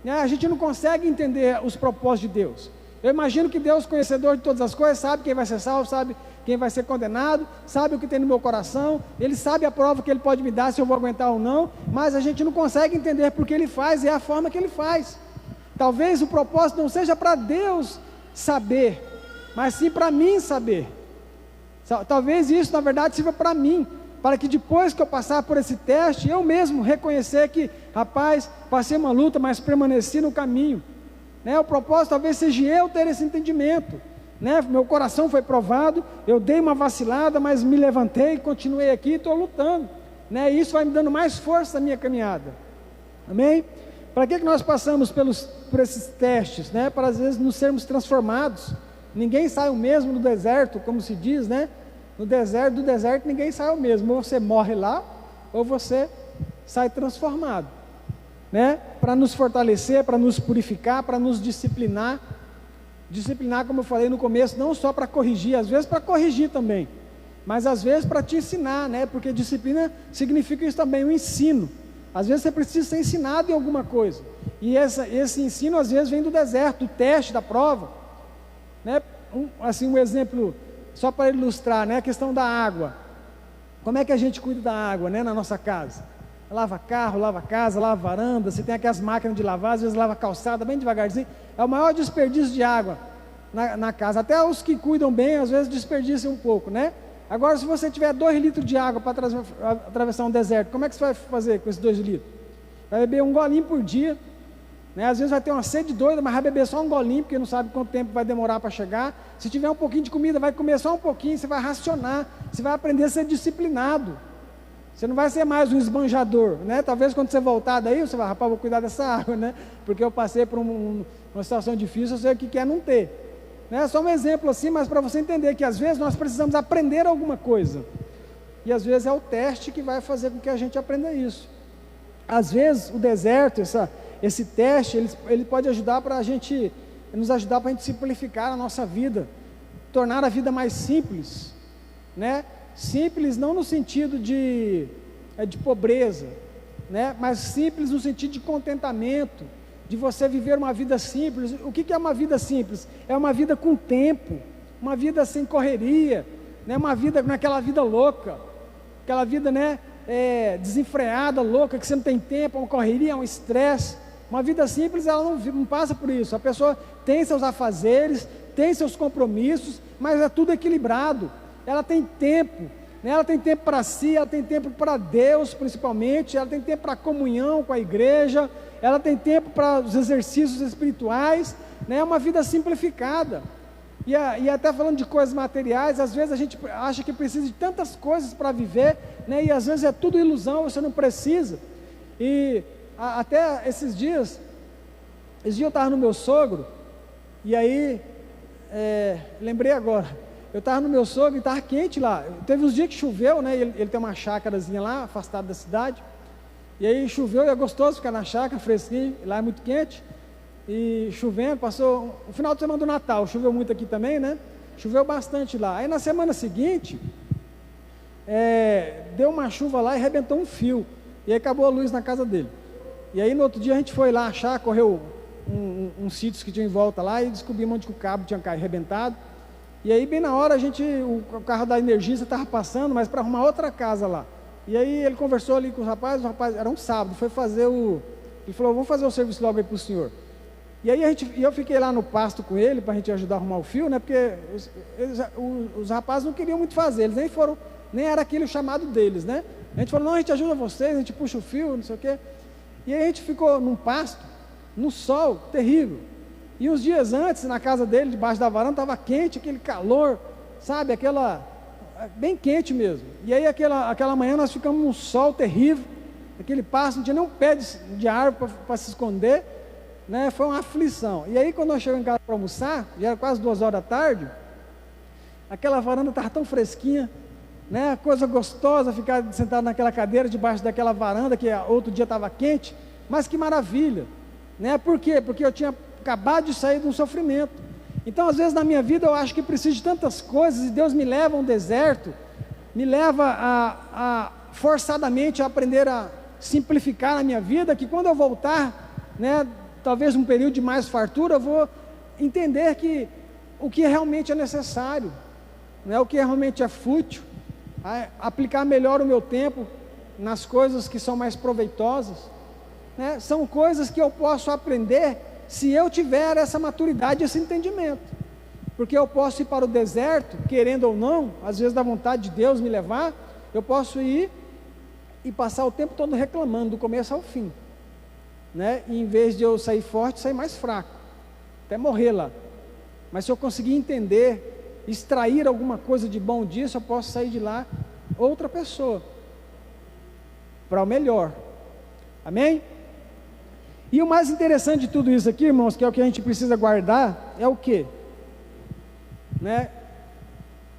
Speaker 6: A gente não consegue entender os propósitos de Deus. Eu imagino que Deus, conhecedor de todas as coisas, sabe quem vai ser salvo, sabe quem vai ser condenado, sabe o que tem no meu coração, Ele sabe a prova que Ele pode me dar, se eu vou aguentar ou não, mas a gente não consegue entender porque Ele faz, e é a forma que Ele faz. Talvez o propósito não seja para Deus saber, mas sim para mim saber. Talvez isso na verdade sirva para mim, para que depois que eu passar por esse teste, eu mesmo reconhecer que, rapaz, passei uma luta, mas permaneci no caminho. O propósito talvez seja eu ter esse entendimento. Meu coração foi provado, eu dei uma vacilada, mas me levantei, continuei aqui e estou lutando. Isso vai me dando mais força na minha caminhada. Amém? Para que nós passamos por esses testes, né? Para às vezes nos sermos transformados. Ninguém sai o mesmo no deserto, como se diz, né? Do deserto ninguém sai o mesmo. Ou você morre lá, ou você sai transformado, né? Para nos fortalecer, para nos purificar, para nos disciplinar. Disciplinar, como eu falei no começo, não só para corrigir, às vezes para corrigir também, mas às vezes para te ensinar, né? Porque disciplina significa isso também, o ensino. Às vezes você precisa ser ensinado em alguma coisa, e esse ensino às vezes vem do deserto, do teste, da prova, né? Um exemplo, só para ilustrar, né? A questão da água. Como é que a gente cuida da água, né? Na nossa casa? Lava carro, lava casa, lava varanda, você tem aquelas máquinas de lavar, às vezes lava calçada bem devagarzinho. É o maior desperdício de água na casa. Até os que cuidam bem, às vezes desperdiçam um pouco, né? Agora, se você tiver 2 litros de água para atravessar um deserto, como é que você vai fazer com esses 2 litros? Vai beber um golinho por dia, né? Às vezes vai ter uma sede doida, mas vai beber só um golinho, porque não sabe quanto tempo vai demorar para chegar. Se tiver um pouquinho de comida, vai comer só um pouquinho, você vai racionar, você vai aprender a ser disciplinado. Você não vai ser mais um esbanjador, né? Talvez quando você voltar daí, você vai, rapaz, vou cuidar dessa água, né? Porque eu passei por uma situação difícil, eu sei o que é não ter. Né? Só um exemplo assim, mas para você entender que às vezes nós precisamos aprender alguma coisa. E às vezes é o teste que vai fazer com que a gente aprenda isso. Às vezes o deserto, esse teste, ele pode ajudar para a gente, nos ajudar para a gente simplificar a nossa vida, tornar a vida mais simples, né? Simples não no sentido de pobreza, né? Mas simples no sentido de contentamento, de você viver uma vida simples. O que é uma vida simples? É uma vida com tempo, uma vida sem correria, né? Uma vida, não é aquela vida louca, aquela vida, né, desenfreada, louca, que você não tem tempo, uma correria, um estresse. Uma vida simples, ela não passa por isso. A pessoa tem seus afazeres, tem seus compromissos, mas é tudo equilibrado. Ela tem tempo, né? Ela tem tempo para si, ela tem tempo para Deus principalmente, ela tem tempo para comunhão com a igreja, ela tem tempo para os exercícios espirituais, né? É uma vida simplificada. E até falando de coisas materiais, às vezes a gente acha que precisa de tantas coisas para viver, né? E às vezes é tudo ilusão, você não precisa. E até esses dias eu estava no meu sogro, e aí, lembrei agora, eu estava no meu sogro e estava quente lá. Teve uns dias que choveu, né? Ele tem uma chácarazinha lá, afastado da cidade. E aí choveu e é gostoso ficar na chácara, fresquinho. Lá é muito quente. E chovendo, passou o final de semana do Natal. Choveu muito aqui também, né? Choveu bastante lá. Aí na semana seguinte, deu uma chuva lá e arrebentou um fio. E aí acabou a luz na casa dele. E aí no outro dia a gente foi lá achar, correu uns sítios que tinha em volta lá e descobrimos onde que o cabo tinha arrebentado. E aí bem na hora o carro da Energisa estava passando, mas para arrumar outra casa lá. E aí ele conversou ali com o rapaz era um sábado, foi fazer ele falou, vamos fazer o serviço logo aí para o senhor. E aí eu fiquei lá no pasto com ele, para a gente ajudar a arrumar o fio, né? Porque os rapazes não queriam muito fazer, eles nem era aquele o chamado deles, né? A gente falou, não, a gente ajuda vocês, a gente puxa o fio, não sei o quê. E aí a gente ficou num pasto, no sol terrível. E uns dias antes, na casa dele, debaixo da varanda, estava quente, aquele calor, sabe, bem quente mesmo. E aí aquela manhã nós ficamos num sol terrível, aquele pasto, não tinha nem um pé de árvore para se esconder, né? Foi uma aflição. E aí quando nós chegamos em casa para almoçar, já era quase 2 horas da tarde, aquela varanda estava tão fresquinha, né? Coisa gostosa ficar sentado naquela cadeira, debaixo daquela varanda, que outro dia estava quente, mas que maravilha, né? Por quê? Porque eu tinha acabado de sair de um sofrimento. Então às vezes na minha vida eu acho que preciso de tantas coisas, e Deus me leva a um deserto, me leva a forçadamente a aprender a simplificar na minha vida, que quando eu voltar, né, talvez um período de mais fartura, eu vou entender que o que realmente é necessário, né, o que realmente é fútil, aplicar melhor o meu tempo nas coisas que são mais proveitosas, né? São coisas que eu posso aprender se eu tiver essa maturidade, esse entendimento, porque eu posso ir para o deserto, querendo ou não, às vezes da vontade de Deus me levar, eu posso ir e passar o tempo todo reclamando, do começo ao fim, né? E em vez de eu sair forte, sair mais fraco, até morrer lá. Mas se eu conseguir entender, extrair alguma coisa de bom disso, eu posso sair de lá outra pessoa, para o melhor. Amém? E o mais interessante de tudo isso aqui, irmãos, que é o que a gente precisa guardar, é o quê? Né?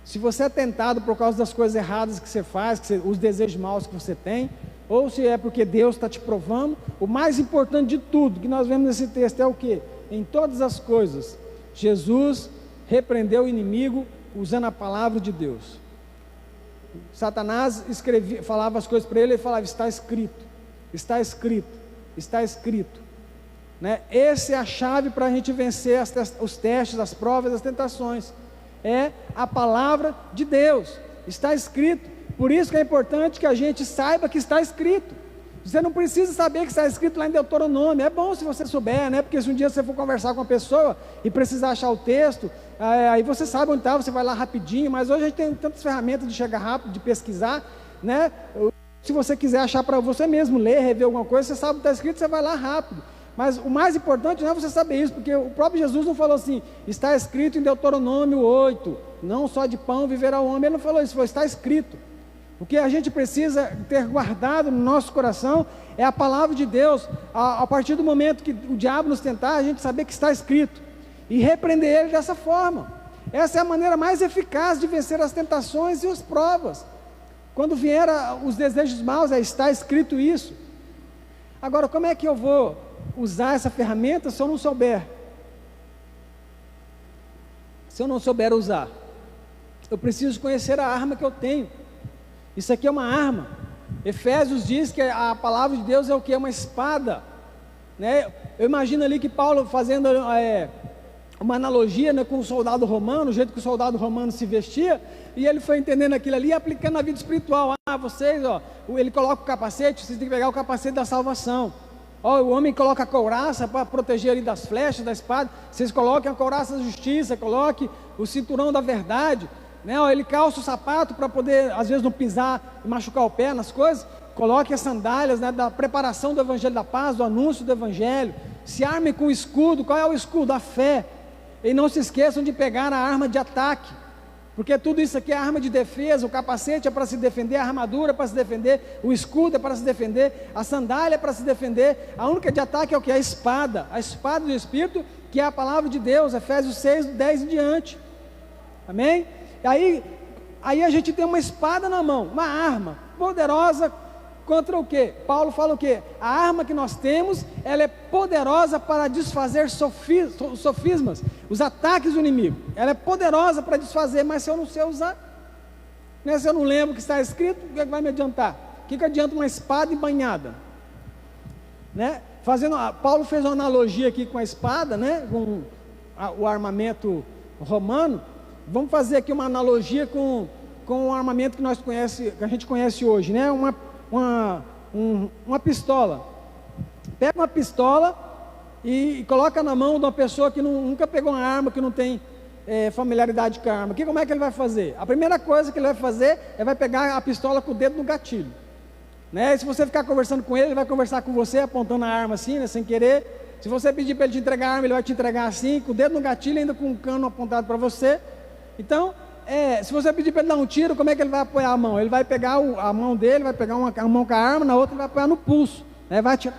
Speaker 6: Se você é tentado por causa das coisas erradas que você faz, os desejos maus que você tem, ou se é porque Deus está te provando, o mais importante de tudo que nós vemos nesse texto é o quê? Em todas as coisas, Jesus repreendeu o inimigo usando a palavra de Deus. Satanás falava as coisas para ele, ele falava: está escrito, está escrito, está escrito, né? Essa é a chave para a gente vencer os testes, as provas, as tentações, é a palavra de Deus, está escrito. Por isso que é importante que a gente saiba que está escrito. Você não precisa saber que está escrito lá em Deuteronômio, é bom se você souber, né? Porque se um dia você for conversar com uma pessoa e precisar achar o texto, aí você sabe onde está, você vai lá rapidinho. Mas hoje a gente tem tantas ferramentas de chegar rápido, de pesquisar, né? Se você quiser achar para você mesmo, ler, rever alguma coisa, você sabe o que está escrito, você vai lá rápido. Mas o mais importante não é você saber isso, porque o próprio Jesus não falou assim: está escrito em Deuteronômio 8, não só de pão viverá o homem. Ele não falou isso, falou: está escrito. O que a gente precisa ter guardado no nosso coração é a palavra de Deus. A partir do momento que o diabo nos tentar, a gente saber que está escrito e repreender ele dessa forma. Essa é a maneira mais eficaz de vencer as tentações e as provas. Quando vier os desejos maus, está escrito isso. Agora, como é que eu vou usar essa ferramenta se eu não souber? Se eu não souber usar, eu preciso conhecer a arma que eu tenho. Isso aqui é uma arma. Efésios diz que a palavra de Deus é o que? É uma espada, né? Eu imagino ali que Paulo fazendo uma analogia, né, com o soldado romano, o jeito que o soldado romano se vestia, e ele foi entendendo aquilo ali e aplicando na vida espiritual. Vocês, ele coloca o capacete, vocês têm que pegar o capacete da salvação. O homem coloca a couraça para proteger ali das flechas, da espada. Vocês coloquem a couraça da justiça, coloque o cinturão da verdade, né? Ele calça o sapato para poder, às vezes, não pisar e machucar o pé nas coisas. Coloque as sandálias, né, da preparação do evangelho da paz, do anúncio do evangelho. Se arme com o escudo. Qual é o escudo? A fé. E não se esqueçam de pegar a arma de ataque, porque tudo isso aqui é arma de defesa. O capacete é para se defender, a armadura é para se defender, o escudo é para se defender, a sandália é para se defender. A única de ataque é o que? A espada do Espírito, que é a palavra de Deus, Efésios 6, 10 em diante. Amém? Aí a gente tem uma espada na mão, uma arma poderosa contra o quê? Paulo fala o quê? A arma que nós temos, ela é poderosa para desfazer sofismas, os ataques do inimigo. Ela é poderosa para desfazer, mas se eu não sei usar, né? Se eu não lembro o que está escrito, o que vai me adiantar? O que adianta uma espada embanhada? Né? Paulo fez uma analogia aqui com a espada, né? Com o armamento romano. Vamos fazer aqui uma analogia com o armamento que a gente conhece hoje, né? Uma pistola. Pega uma pistola e coloca na mão de uma pessoa que nunca pegou uma arma, que não tem familiaridade com a arma. Como é que ele vai fazer? A primeira coisa que ele vai fazer vai pegar a pistola com o dedo no gatilho, né? E se você ficar conversando com ele vai conversar com você apontando a arma assim, né, sem querer. Se você pedir para ele te entregar a arma, ele vai te entregar assim, com o dedo no gatilho, ainda com um cano apontado para você. Então, se você pedir para ele dar um tiro, como é que ele vai apoiar a mão? Ele vai pegar a mão dele, vai pegar uma mão com a arma, na outra ele vai apoiar no pulso, né? Vai atirar,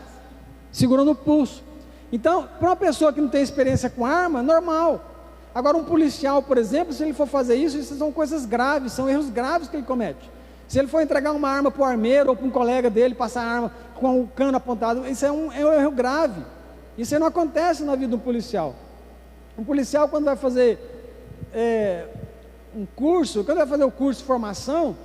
Speaker 6: segurando o pulso. Então, para uma pessoa que não tem experiência com arma, normal. Agora, um policial, por exemplo, se ele for fazer isso são coisas graves, são erros graves que ele comete. Se ele for entregar uma arma para o armeiro ou para um colega dele, passar a arma com o cano apontado, isso é um erro grave. Isso aí não acontece na vida do policial. Um policial, quando vai fazer um curso, quando vai fazer o curso de formação,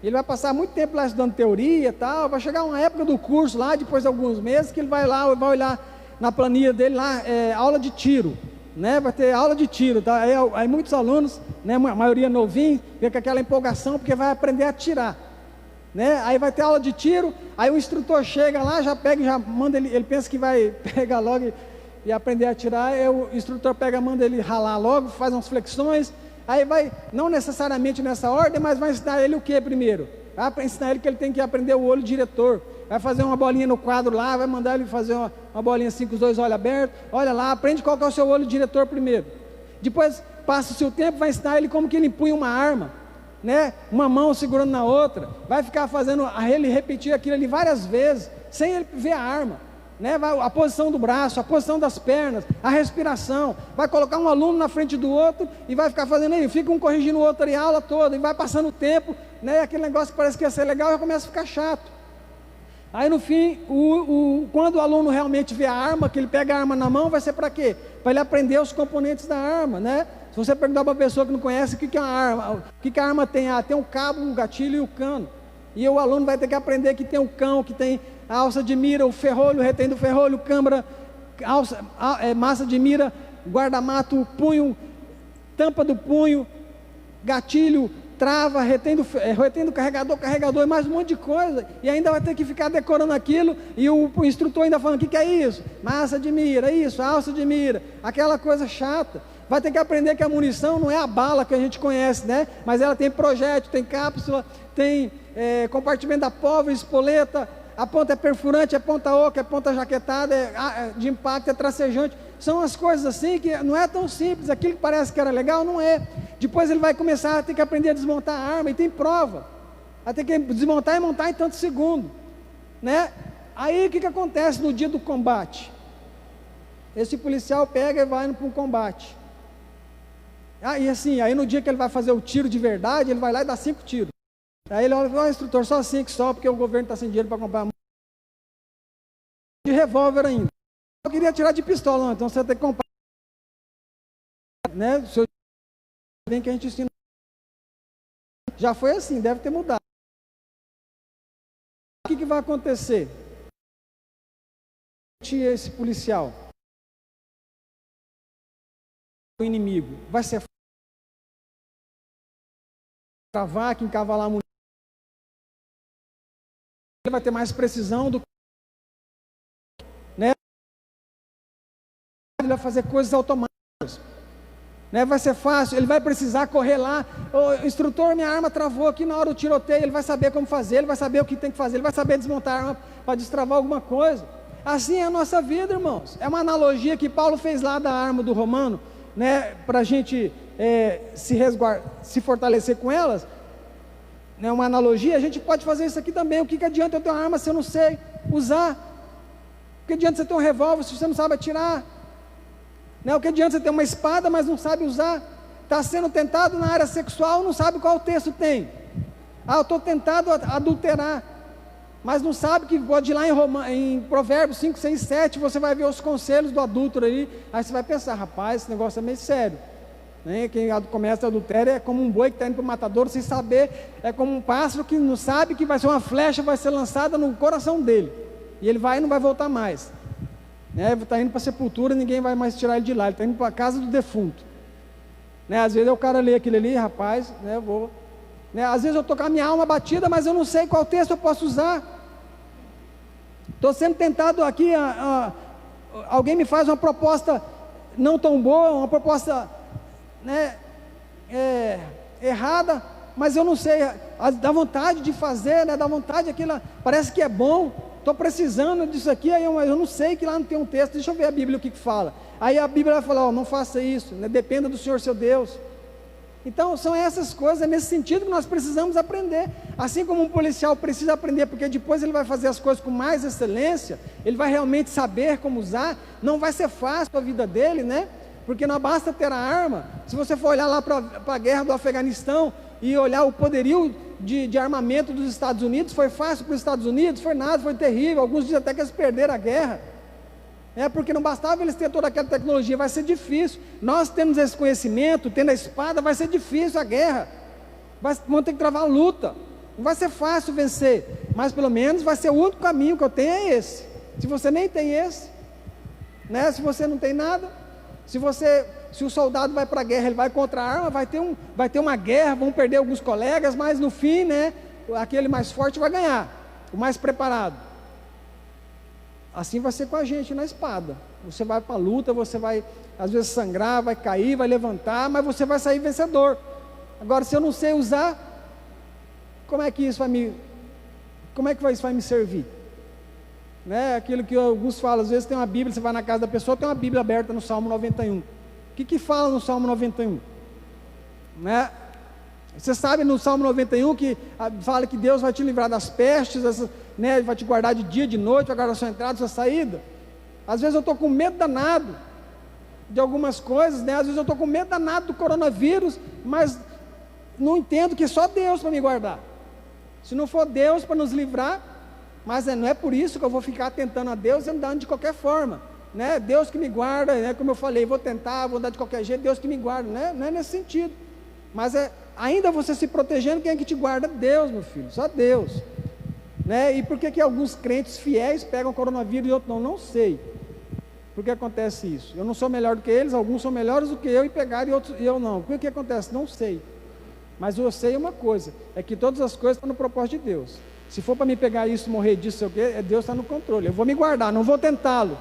Speaker 6: ele vai passar muito tempo lá estudando teoria e tal. Vai chegar uma época do curso lá, depois de alguns meses, que ele vai olhar na planilha dele lá, aula de tiro, né? Vai ter aula de tiro, tá? Aí muitos alunos, né, a maioria novinho, vê com aquela empolgação, porque vai aprender a atirar, né? Aí vai ter aula de tiro, aí o instrutor chega lá, já pega e já manda ele pensa que vai pegar logo e aprender a atirar. Aí o instrutor manda ele ralar logo, faz umas flexões. Aí vai, não necessariamente nessa ordem, mas vai ensinar ele o que primeiro? Vai ensinar ele que ele tem que aprender o olho diretor. Vai fazer uma bolinha no quadro lá, vai mandar ele fazer uma bolinha assim com os dois olhos abertos. Olha lá, aprende qual que é o seu olho diretor primeiro. Depois, passa o seu tempo, vai ensinar ele como que ele empunha uma arma, né? Uma mão segurando na outra. Vai ficar fazendo ele repetir aquilo ali várias vezes, sem ele ver a arma. né? A posição do braço, a posição das pernas, a respiração. Vai colocar um aluno na frente do outro e vai ficar fazendo aí, fica um corrigindo o outro ali a aula toda, e vai passando o tempo, né? Aquele negócio que parece que ia ser legal já começa a ficar chato. Aí no fim, quando o aluno realmente vê a arma, que ele pega a arma na mão, vai ser para quê? Para ele aprender os componentes da arma, né? Se você perguntar para uma pessoa que não conhece, o que é uma arma? O que a arma tem? Ah, tem um cabo, um gatilho e o cano. E o aluno vai ter que aprender que tem o cão, que tem a alça de mira, o ferrolho, o retém do ferrolho, câmara, massa de mira, guarda-mato, punho, tampa do punho, gatilho, trava, retém do carregador e mais um monte de coisa, e ainda vai ter que ficar decorando aquilo, e o instrutor ainda falando, o que é isso? Massa de mira, isso, alça de mira, aquela coisa chata. Vai ter que aprender que a munição não é a bala que a gente conhece, né? Mas ela tem projétil, tem cápsula, tem compartimento da pólvora, espoleta, a ponta é perfurante, é ponta oca, é ponta jaquetada, é de impacto, é tracejante. São as coisas assim que não é tão simples. Aquilo que parece que era legal, não é. Depois ele vai começar a ter que aprender a desmontar a arma, e tem prova. Vai ter que desmontar e montar em tantos segundos, né? Aí o que acontece no dia do combate? Esse policial pega e vai para um combate. E assim, aí no dia que ele vai fazer o tiro de verdade, ele vai lá e dá 5 tiros. Aí ele olha e fala, instrutor, só 5 só, porque o governo está sem dinheiro para comprar de revólver ainda. Eu queria tirar de pistola, não, então você tem que comprar, né? O seu bem que a gente ensina. Já foi assim, deve ter mudado. O que vai acontecer? Esse policial, o inimigo, vai ser travar, que encavalar a mulher. Ele vai ter mais precisão do que, né? Ele vai fazer coisas automáticas, né? Vai ser fácil, ele vai precisar correr lá, instrutor, minha arma travou aqui na hora do tiroteio, ele vai saber como fazer, ele vai saber o que tem que fazer, ele vai saber desmontar a arma para destravar alguma coisa. Assim é a nossa vida, irmãos. É uma analogia que Paulo fez lá da arma do Romano, né? Para a gente se fortalecer com elas, né? Uma analogia, a gente pode fazer isso aqui também. O que adianta eu ter uma arma se eu não sei usar? O que adianta você ter um revólver se você não sabe atirar? Né? O que adianta você ter uma espada, mas não sabe usar? Está sendo tentado na área sexual, não sabe qual texto tem. Eu estou tentado a adulterar, mas não sabe que pode ir lá em Provérbios 5, 6, 7, você vai ver os conselhos do adúltero aí, aí você vai pensar, rapaz, esse negócio é meio sério, né? Quem começa o adultério é como um boi que está indo para o matadouro sem saber, é como um pássaro que não sabe que vai ser uma flecha, vai ser lançada no coração dele, e ele vai e não vai voltar mais, né? Está indo para a sepultura, ninguém vai mais tirar ele de lá, ele está indo para a casa do defunto, né? Às vezes o cara lê aquilo ali, rapaz, né? Às vezes eu estou com a minha alma batida, mas eu não sei qual texto eu posso usar. Estou sendo tentado aqui, alguém me faz uma proposta não tão boa, uma proposta, né, errada, mas eu não sei, dá vontade de fazer, né, dá vontade, aquilo parece que é bom, estou precisando disso aqui, mas eu não sei que lá não tem um texto, deixa eu ver a Bíblia o que fala. Aí a Bíblia vai falar, não faça isso, né, dependa do Senhor seu Deus. Então são essas coisas, é nesse sentido que nós precisamos aprender, assim como um policial precisa aprender, porque depois ele vai fazer as coisas com mais excelência, ele vai realmente saber como usar, não vai ser fácil a vida dele, né? Porque não basta ter a arma. Se você for olhar lá para a guerra do Afeganistão e olhar o poderio de armamento dos Estados Unidos, foi fácil para os Estados Unidos? Foi nada, foi terrível, alguns dizem até que eles perderam a guerra. Porque não bastava eles terem toda aquela tecnologia, vai ser difícil. Nós temos esse conhecimento, tendo a espada, vai ser difícil a guerra. Vão ter que travar a luta. Não vai ser fácil vencer, mas pelo menos vai ser o único caminho que eu tenho é esse. Se você nem tem esse, né? Se você não tem nada, se o soldado vai para a guerra, ele vai contra a arma, vai ter uma guerra, vão perder alguns colegas, mas no fim, né? Aquele mais forte vai ganhar, o mais preparado. Assim vai ser com a gente na espada. Você vai para a luta, você vai às vezes sangrar, vai cair, vai levantar, mas você vai sair vencedor. Agora, se eu não sei usar, como é que isso vai me servir? Né? Aquilo que alguns falam, às vezes tem uma Bíblia, você vai na casa da pessoa, tem uma Bíblia aberta no Salmo 91. O que fala no Salmo 91? Né? Você sabe no Salmo 91 que fala que Deus vai te livrar das pestes, né, vai te guardar de dia, de noite, vai guardar sua entrada, sua saída. Às vezes eu estou com medo danado de algumas coisas, né? Às vezes eu estou com medo danado do coronavírus, mas não entendo que só Deus para me guardar. Se não for Deus para nos livrar, mas não é por isso que eu vou ficar tentando a Deus e andando de qualquer forma, né? Deus que me guarda, né? Como eu falei, vou tentar, vou andar de qualquer jeito, Deus que me guarda, né? Não é nesse sentido, mas ainda você se protegendo, quem é que te guarda? Deus, meu filho, só Deus, né? E por que alguns crentes fiéis pegam o coronavírus e outros não? Não sei. Por que acontece isso? Eu não sou melhor do que eles, alguns são melhores do que eu e pegaram e outros e eu não. Por que acontece? Não sei. Mas eu sei uma coisa, é que todas as coisas estão no propósito de Deus. Se for para me pegar isso, morrer disso, sei o quê, Deus está no controle. Eu vou me guardar, não vou tentá-lo.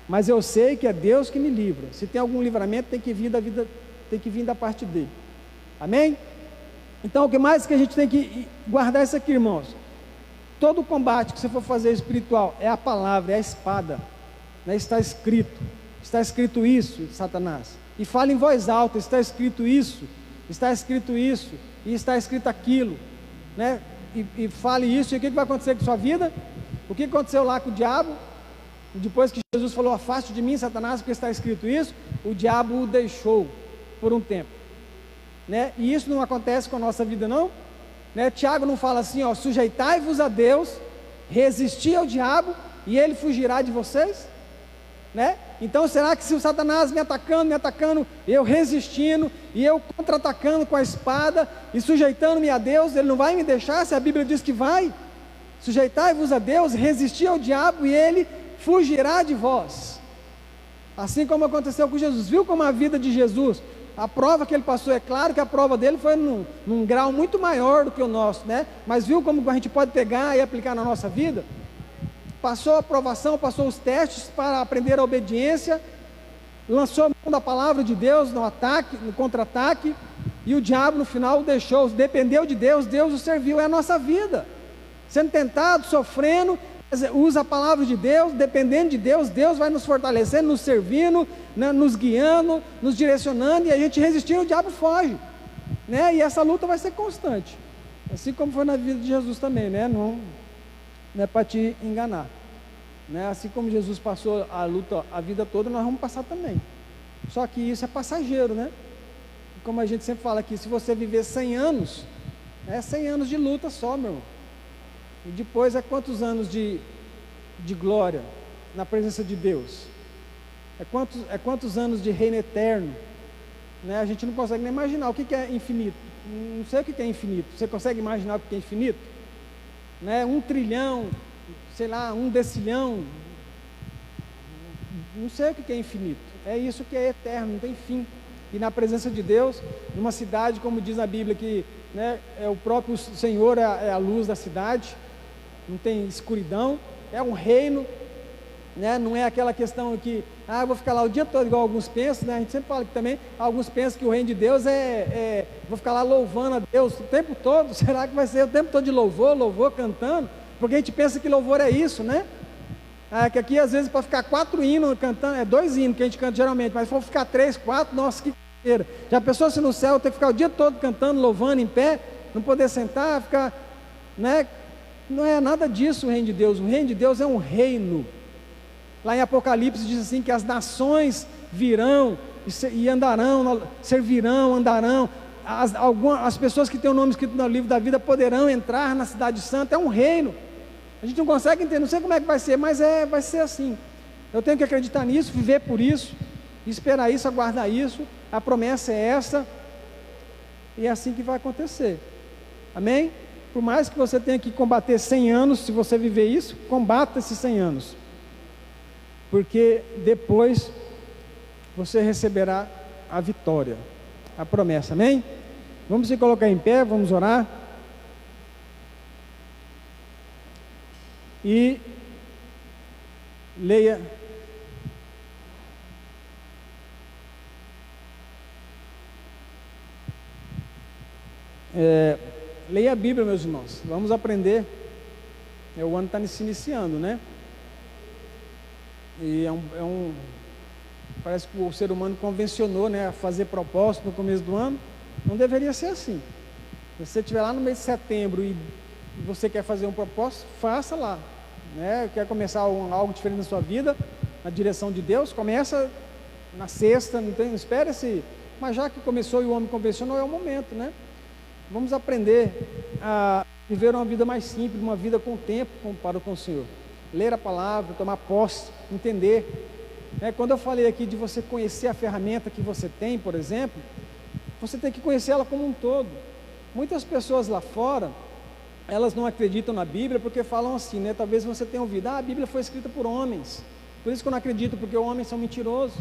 Speaker 6: Mas eu sei que é Deus que me livra. Se tem algum livramento, tem que vir da parte dele. Amém? Então, o que mais que a gente tem que guardar isso aqui, irmãos? Todo combate que você for fazer espiritual é a palavra, é a espada. Né? Está escrito isso, Satanás. E fala em voz alta, está escrito isso, e está escrito aquilo, né? E fale isso, e o que vai acontecer com a sua vida? O que aconteceu lá com o diabo? Depois que Jesus falou, afaste de mim, Satanás, porque está escrito isso, o diabo o deixou por um tempo, né? E isso não acontece com a nossa vida, não, né? Tiago não fala assim, ó, sujeitai-vos a Deus, resisti ao diabo, e ele fugirá de vocês, né? Então será que se o Satanás me atacando, eu resistindo, e eu contra-atacando com a espada, e sujeitando-me a Deus, ele não vai me deixar, se a Bíblia diz que vai? Sujeitai-vos a Deus, resisti ao diabo, e ele fugirá de vós. Assim como aconteceu com Jesus. Viu como a vida de Jesus, a prova que ele passou, é claro que a prova dele foi num grau muito maior do que o nosso, né? Mas viu como a gente pode pegar e aplicar na nossa vida? Passou a provação, passou os testes para aprender a obediência, lançou a mão da palavra de Deus no ataque, no contra-ataque, e o diabo no final o deixou, dependeu de Deus, Deus o serviu. É a nossa vida, sendo tentado, sofrendo, usa a palavra de Deus, dependendo de Deus, Deus vai nos fortalecendo, nos servindo, né, nos guiando, nos direcionando, e a gente resistindo, o diabo foge, né? E essa luta vai ser constante, assim como foi na vida de Jesus também, né? Não é para te enganar, né? Assim como Jesus passou a luta a vida toda, nós vamos passar também, só que isso é passageiro, né? Como a gente sempre fala aqui, se você viver 100 anos, é 100 anos de luta só, meu irmão. E depois é quantos anos de glória na presença de Deus? É quantos anos de reino eterno, né? A gente não consegue nem imaginar o que é infinito. Não sei o que é infinito. Você consegue imaginar o que é infinito? Né? 1 trilhão, sei lá, 1 decilhão. Não sei o que é infinito. É isso que é eterno, não tem fim. E na presença de Deus, numa cidade, como diz a Bíblia, que, né, é o próprio Senhor é a luz da cidade, não tem escuridão, é um reino, né? Não é aquela questão que, eu vou ficar lá o dia todo, igual alguns pensam, né? A gente sempre fala que também, alguns pensam que o reino de Deus vou ficar lá louvando a Deus o tempo todo. Será que vai ser o tempo todo de louvor, cantando? Porque a gente pensa que louvor é isso, né? Que aqui às vezes para ficar 4 hinos cantando, 2 hinos que a gente canta geralmente, mas se for ficar 3, 4, nossa, que coisa. Já pensou se no céu tem que ficar o dia todo cantando, louvando em pé, não poder sentar, ficar, né? Não é nada disso o reino de Deus. O reino de Deus é um reino. Lá em Apocalipse diz assim que as nações virão e andarão, servirão, andarão. As pessoas que têm o nome escrito no livro da vida poderão entrar na cidade santa. É um reino. A gente não consegue entender, não sei como é que vai ser, mas vai ser assim. Eu tenho que acreditar nisso, viver por isso, esperar isso, aguardar isso. A promessa é essa, e é assim que vai acontecer. Amém? Por mais que você tenha que combater 100 anos, se você viver isso, combata esses 100 anos, porque depois você receberá a vitória, a promessa. Amém? Vamos se colocar em pé, vamos orar. E leia leia a Bíblia, meus irmãos. Vamos aprender. O ano está se iniciando, né? E parece que o ser humano convencionou, né, a fazer propósito no começo do ano. Não deveria ser assim. Se você estiver lá no mês de setembro e você quer fazer um propósito, faça lá, né? Quer começar algo diferente na sua vida, na direção de Deus, começa na sexta, não espere se, mas já que começou e o homem convencionou, é o momento, né? Vamos aprender a viver uma vida mais simples, uma vida com tempo para com o Senhor, ler a palavra, tomar posse, entender, né? Quando eu falei aqui de você conhecer a ferramenta que você tem, por exemplo, você tem que conhecer ela como um todo. Muitas pessoas lá fora, elas não acreditam na Bíblia porque falam assim, né? Talvez você tenha ouvido, a Bíblia foi escrita por homens, por isso que eu não acredito, porque os homens são mentirosos,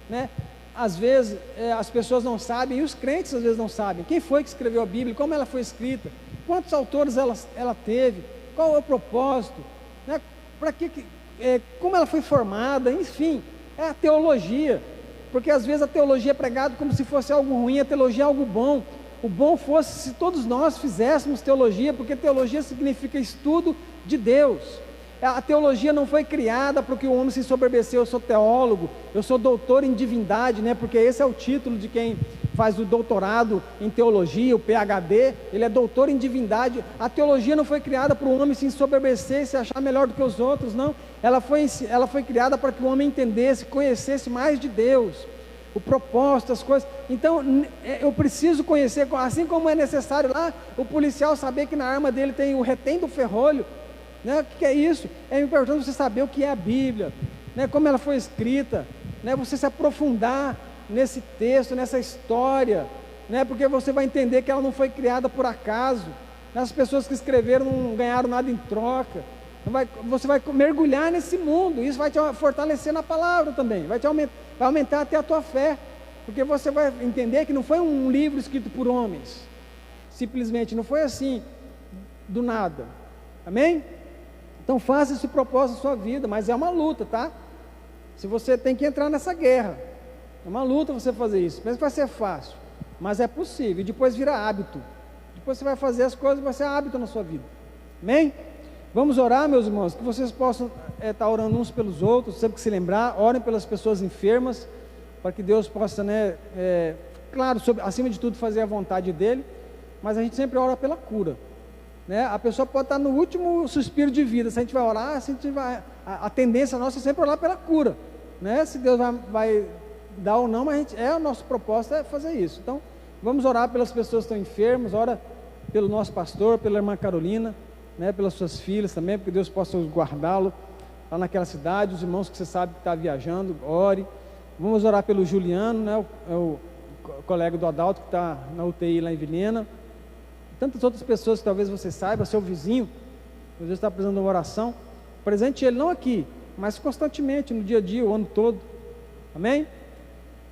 Speaker 6: né? Às vezes as pessoas não sabem, e os crentes às vezes não sabem, quem foi que escreveu a Bíblia, como ela foi escrita, quantos autores ela teve, qual é o propósito, né? Como ela foi formada, enfim, é a teologia, porque às vezes a teologia é pregada como se fosse algo ruim, a teologia é algo bom. O bom fosse se todos nós fizéssemos teologia, porque teologia significa estudo de Deus. A teologia não foi criada para que o homem se ensoberbecer, eu sou teólogo, eu sou doutor em divindade, né? Porque esse é o título de quem faz o doutorado em teologia, o PhD, ele é doutor em divindade. A teologia não foi criada para o homem se ensoberbecer e se achar melhor do que os outros, não. Ela foi criada para que o homem entendesse, conhecesse mais de Deus, o propósito, as coisas. Então eu preciso conhecer, assim como é necessário lá o policial saber que na arma dele tem o retém do ferrolho, né? O que é isso? É importante você saber o que é a Bíblia, né? Como ela foi escrita, né? Você se aprofundar nesse texto, nessa história, né? Porque você vai entender que ela não foi criada por acaso, as pessoas que escreveram não ganharam nada em troca. Você vai mergulhar nesse mundo, isso vai te fortalecer na palavra também, vai aumentar até a tua fé, porque você vai entender que não foi um livro escrito por homens, simplesmente, não foi assim, do nada, amém? Então faça esse propósito na sua vida, mas é uma luta, tá? Se você tem que entrar nessa guerra, é uma luta você fazer isso, pensa que vai ser fácil, mas é possível, e depois vira hábito, depois você vai fazer as coisas, vai ser hábito na sua vida, amém? Vamos orar, meus irmãos, que vocês possam estar orando uns pelos outros, sempre que se lembrar, orem pelas pessoas enfermas, para que Deus possa, né, claro, acima de tudo fazer a vontade dEle, mas a gente sempre ora pela cura, né? A pessoa pode estar no último suspiro de vida, se a gente vai orar, a tendência nossa é sempre orar pela cura, né? Se Deus vai dar ou não, mas o nosso propósito é fazer isso. Então, vamos orar pelas pessoas que estão enfermas, ora pelo nosso pastor, pela irmã Carolina, né, pelas suas filhas também, porque Deus possa guardá-lo lá naquela cidade, os irmãos que você sabe que está viajando, ore. Vamos orar pelo Juliano, né, o colega do Adalto que está na UTI lá em Vilhena, tantas outras pessoas que talvez você saiba, seu vizinho, às vezes está precisando de uma oração, presente ele não aqui, mas constantemente, no dia a dia, o ano todo, amém?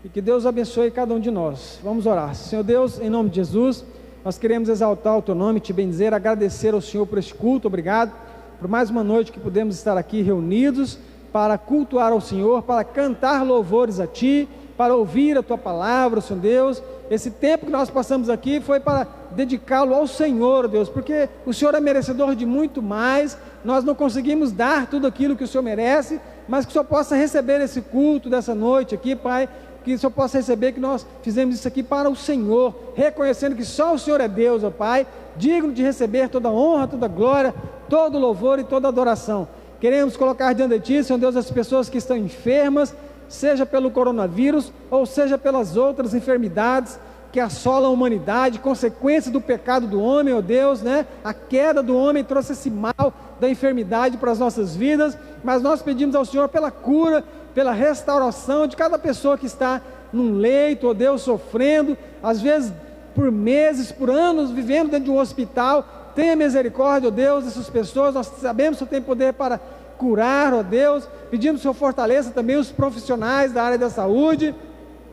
Speaker 6: E que Deus abençoe cada um de nós. Vamos orar. Senhor Deus, em nome de Jesus, nós queremos exaltar o Teu nome, Te bendizer, agradecer ao Senhor por este culto, obrigado por mais uma noite que pudemos estar aqui reunidos para cultuar ao Senhor, para cantar louvores a Ti, para ouvir a Tua palavra, Senhor Deus. Esse tempo que nós passamos aqui foi para dedicá-lo ao Senhor, Deus, porque o Senhor é merecedor de muito mais, nós não conseguimos dar tudo aquilo que o Senhor merece, mas que o Senhor possa receber esse culto dessa noite aqui, Pai, que o Senhor possa receber que nós fizemos isso aqui para o Senhor, reconhecendo que só o Senhor é Deus, ó Pai, digno de receber toda honra, toda glória, todo louvor e toda adoração. Queremos colocar diante de Ti, Senhor Deus, as pessoas que estão enfermas, seja pelo coronavírus, ou seja pelas outras enfermidades que assolam a humanidade, consequência do pecado do homem, ó Deus, né? A queda do homem trouxe esse mal da enfermidade para as nossas vidas, mas nós pedimos ao Senhor pela cura, pela restauração de cada pessoa que está num leito, ó Deus, sofrendo, às vezes por meses, por anos, vivendo dentro de um hospital. Tenha misericórdia, ó Deus, dessas pessoas. Nós sabemos que o Senhor tem poder para curar, ó Deus, pedindo que o Senhor fortaleça também os profissionais da área da saúde,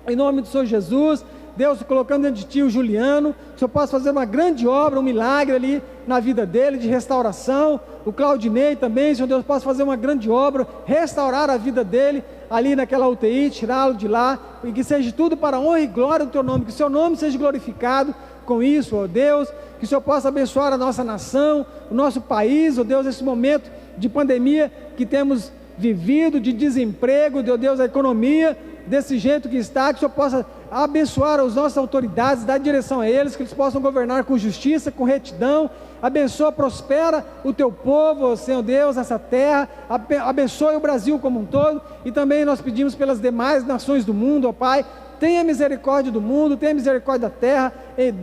Speaker 6: em nome do Senhor Jesus. Deus, colocando diante de Ti o Juliano, que o Senhor possa fazer uma grande obra, um milagre ali na vida dele, de restauração. O Claudinei também, Senhor Deus, possa fazer uma grande obra, restaurar a vida dele ali naquela UTI, tirá-lo de lá, e que seja tudo para a honra e glória do Teu nome, que o Seu nome seja glorificado com isso, ó Deus, que o Senhor possa abençoar a nossa nação, o nosso país, ó Deus, nesse momento de pandemia que temos vivido, de desemprego, ó Deus, a economia desse jeito que está, que o Senhor possa abençoar as nossas autoridades, dar direção a eles, que eles possam governar com justiça, com retidão. Abençoa, prospera o teu povo, Senhor Deus, nessa terra. Abençoe o Brasil como um todo. E também nós pedimos pelas demais nações do mundo, ó Pai. Tenha misericórdia do mundo, tenha misericórdia da terra,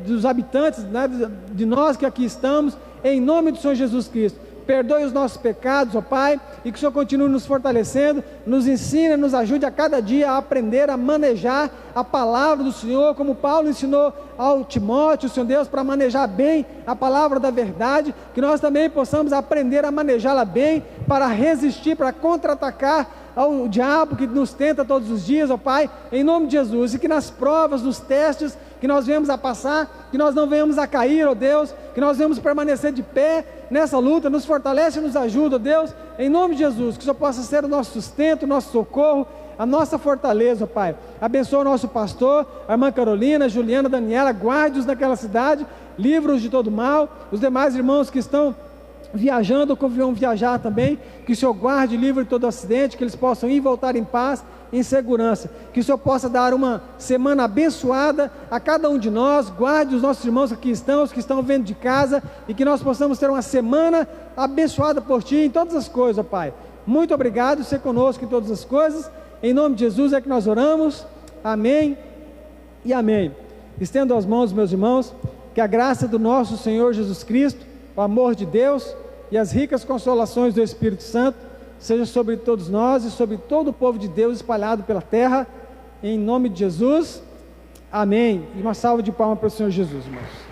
Speaker 6: dos habitantes, né, de nós que aqui estamos, em nome do Senhor Jesus Cristo. Perdoe os nossos pecados, ó Pai, e que o Senhor continue nos fortalecendo, nos ensine, nos ajude a cada dia a aprender a manejar a palavra do Senhor, como Paulo ensinou ao Timóteo, Senhor Deus, para manejar bem a palavra da verdade, que nós também possamos aprender a manejá-la bem, para resistir, para contra-atacar ao diabo que nos tenta todos os dias, ó Pai, em nome de Jesus, e que nas provas, nos testes que nós venhamos a passar, que nós não venhamos a cair, ó Deus, que nós venhamos permanecer de pé nessa luta, nos fortalece e nos ajuda, ó Deus, em nome de Jesus, que o Senhor possa ser o nosso sustento, o nosso socorro, a nossa fortaleza, ó Pai. Abençoa o nosso pastor, a irmã Carolina, a Juliana, a Daniela, guarde-os naquela cidade, livra-os de todo mal, os demais irmãos que estão viajando ou que vão viajar também, que o Senhor guarde, livre de todo acidente, que eles possam ir e voltar em paz, em segurança, que o Senhor possa dar uma semana abençoada a cada um de nós, guarde os nossos irmãos que aqui estão, os que estão vendo de casa, e que nós possamos ter uma semana abençoada por Ti em todas as coisas, ó Pai. Muito obrigado, ser conosco em todas as coisas, em nome de Jesus é que nós oramos, amém e amém. Estendo as mãos, meus irmãos, que a graça do nosso Senhor Jesus Cristo, o amor de Deus e as ricas consolações do Espírito Santo seja sobre todos nós e sobre todo o povo de Deus espalhado pela terra, em nome de Jesus, amém. E uma salva de palmas para o Senhor Jesus, irmãos.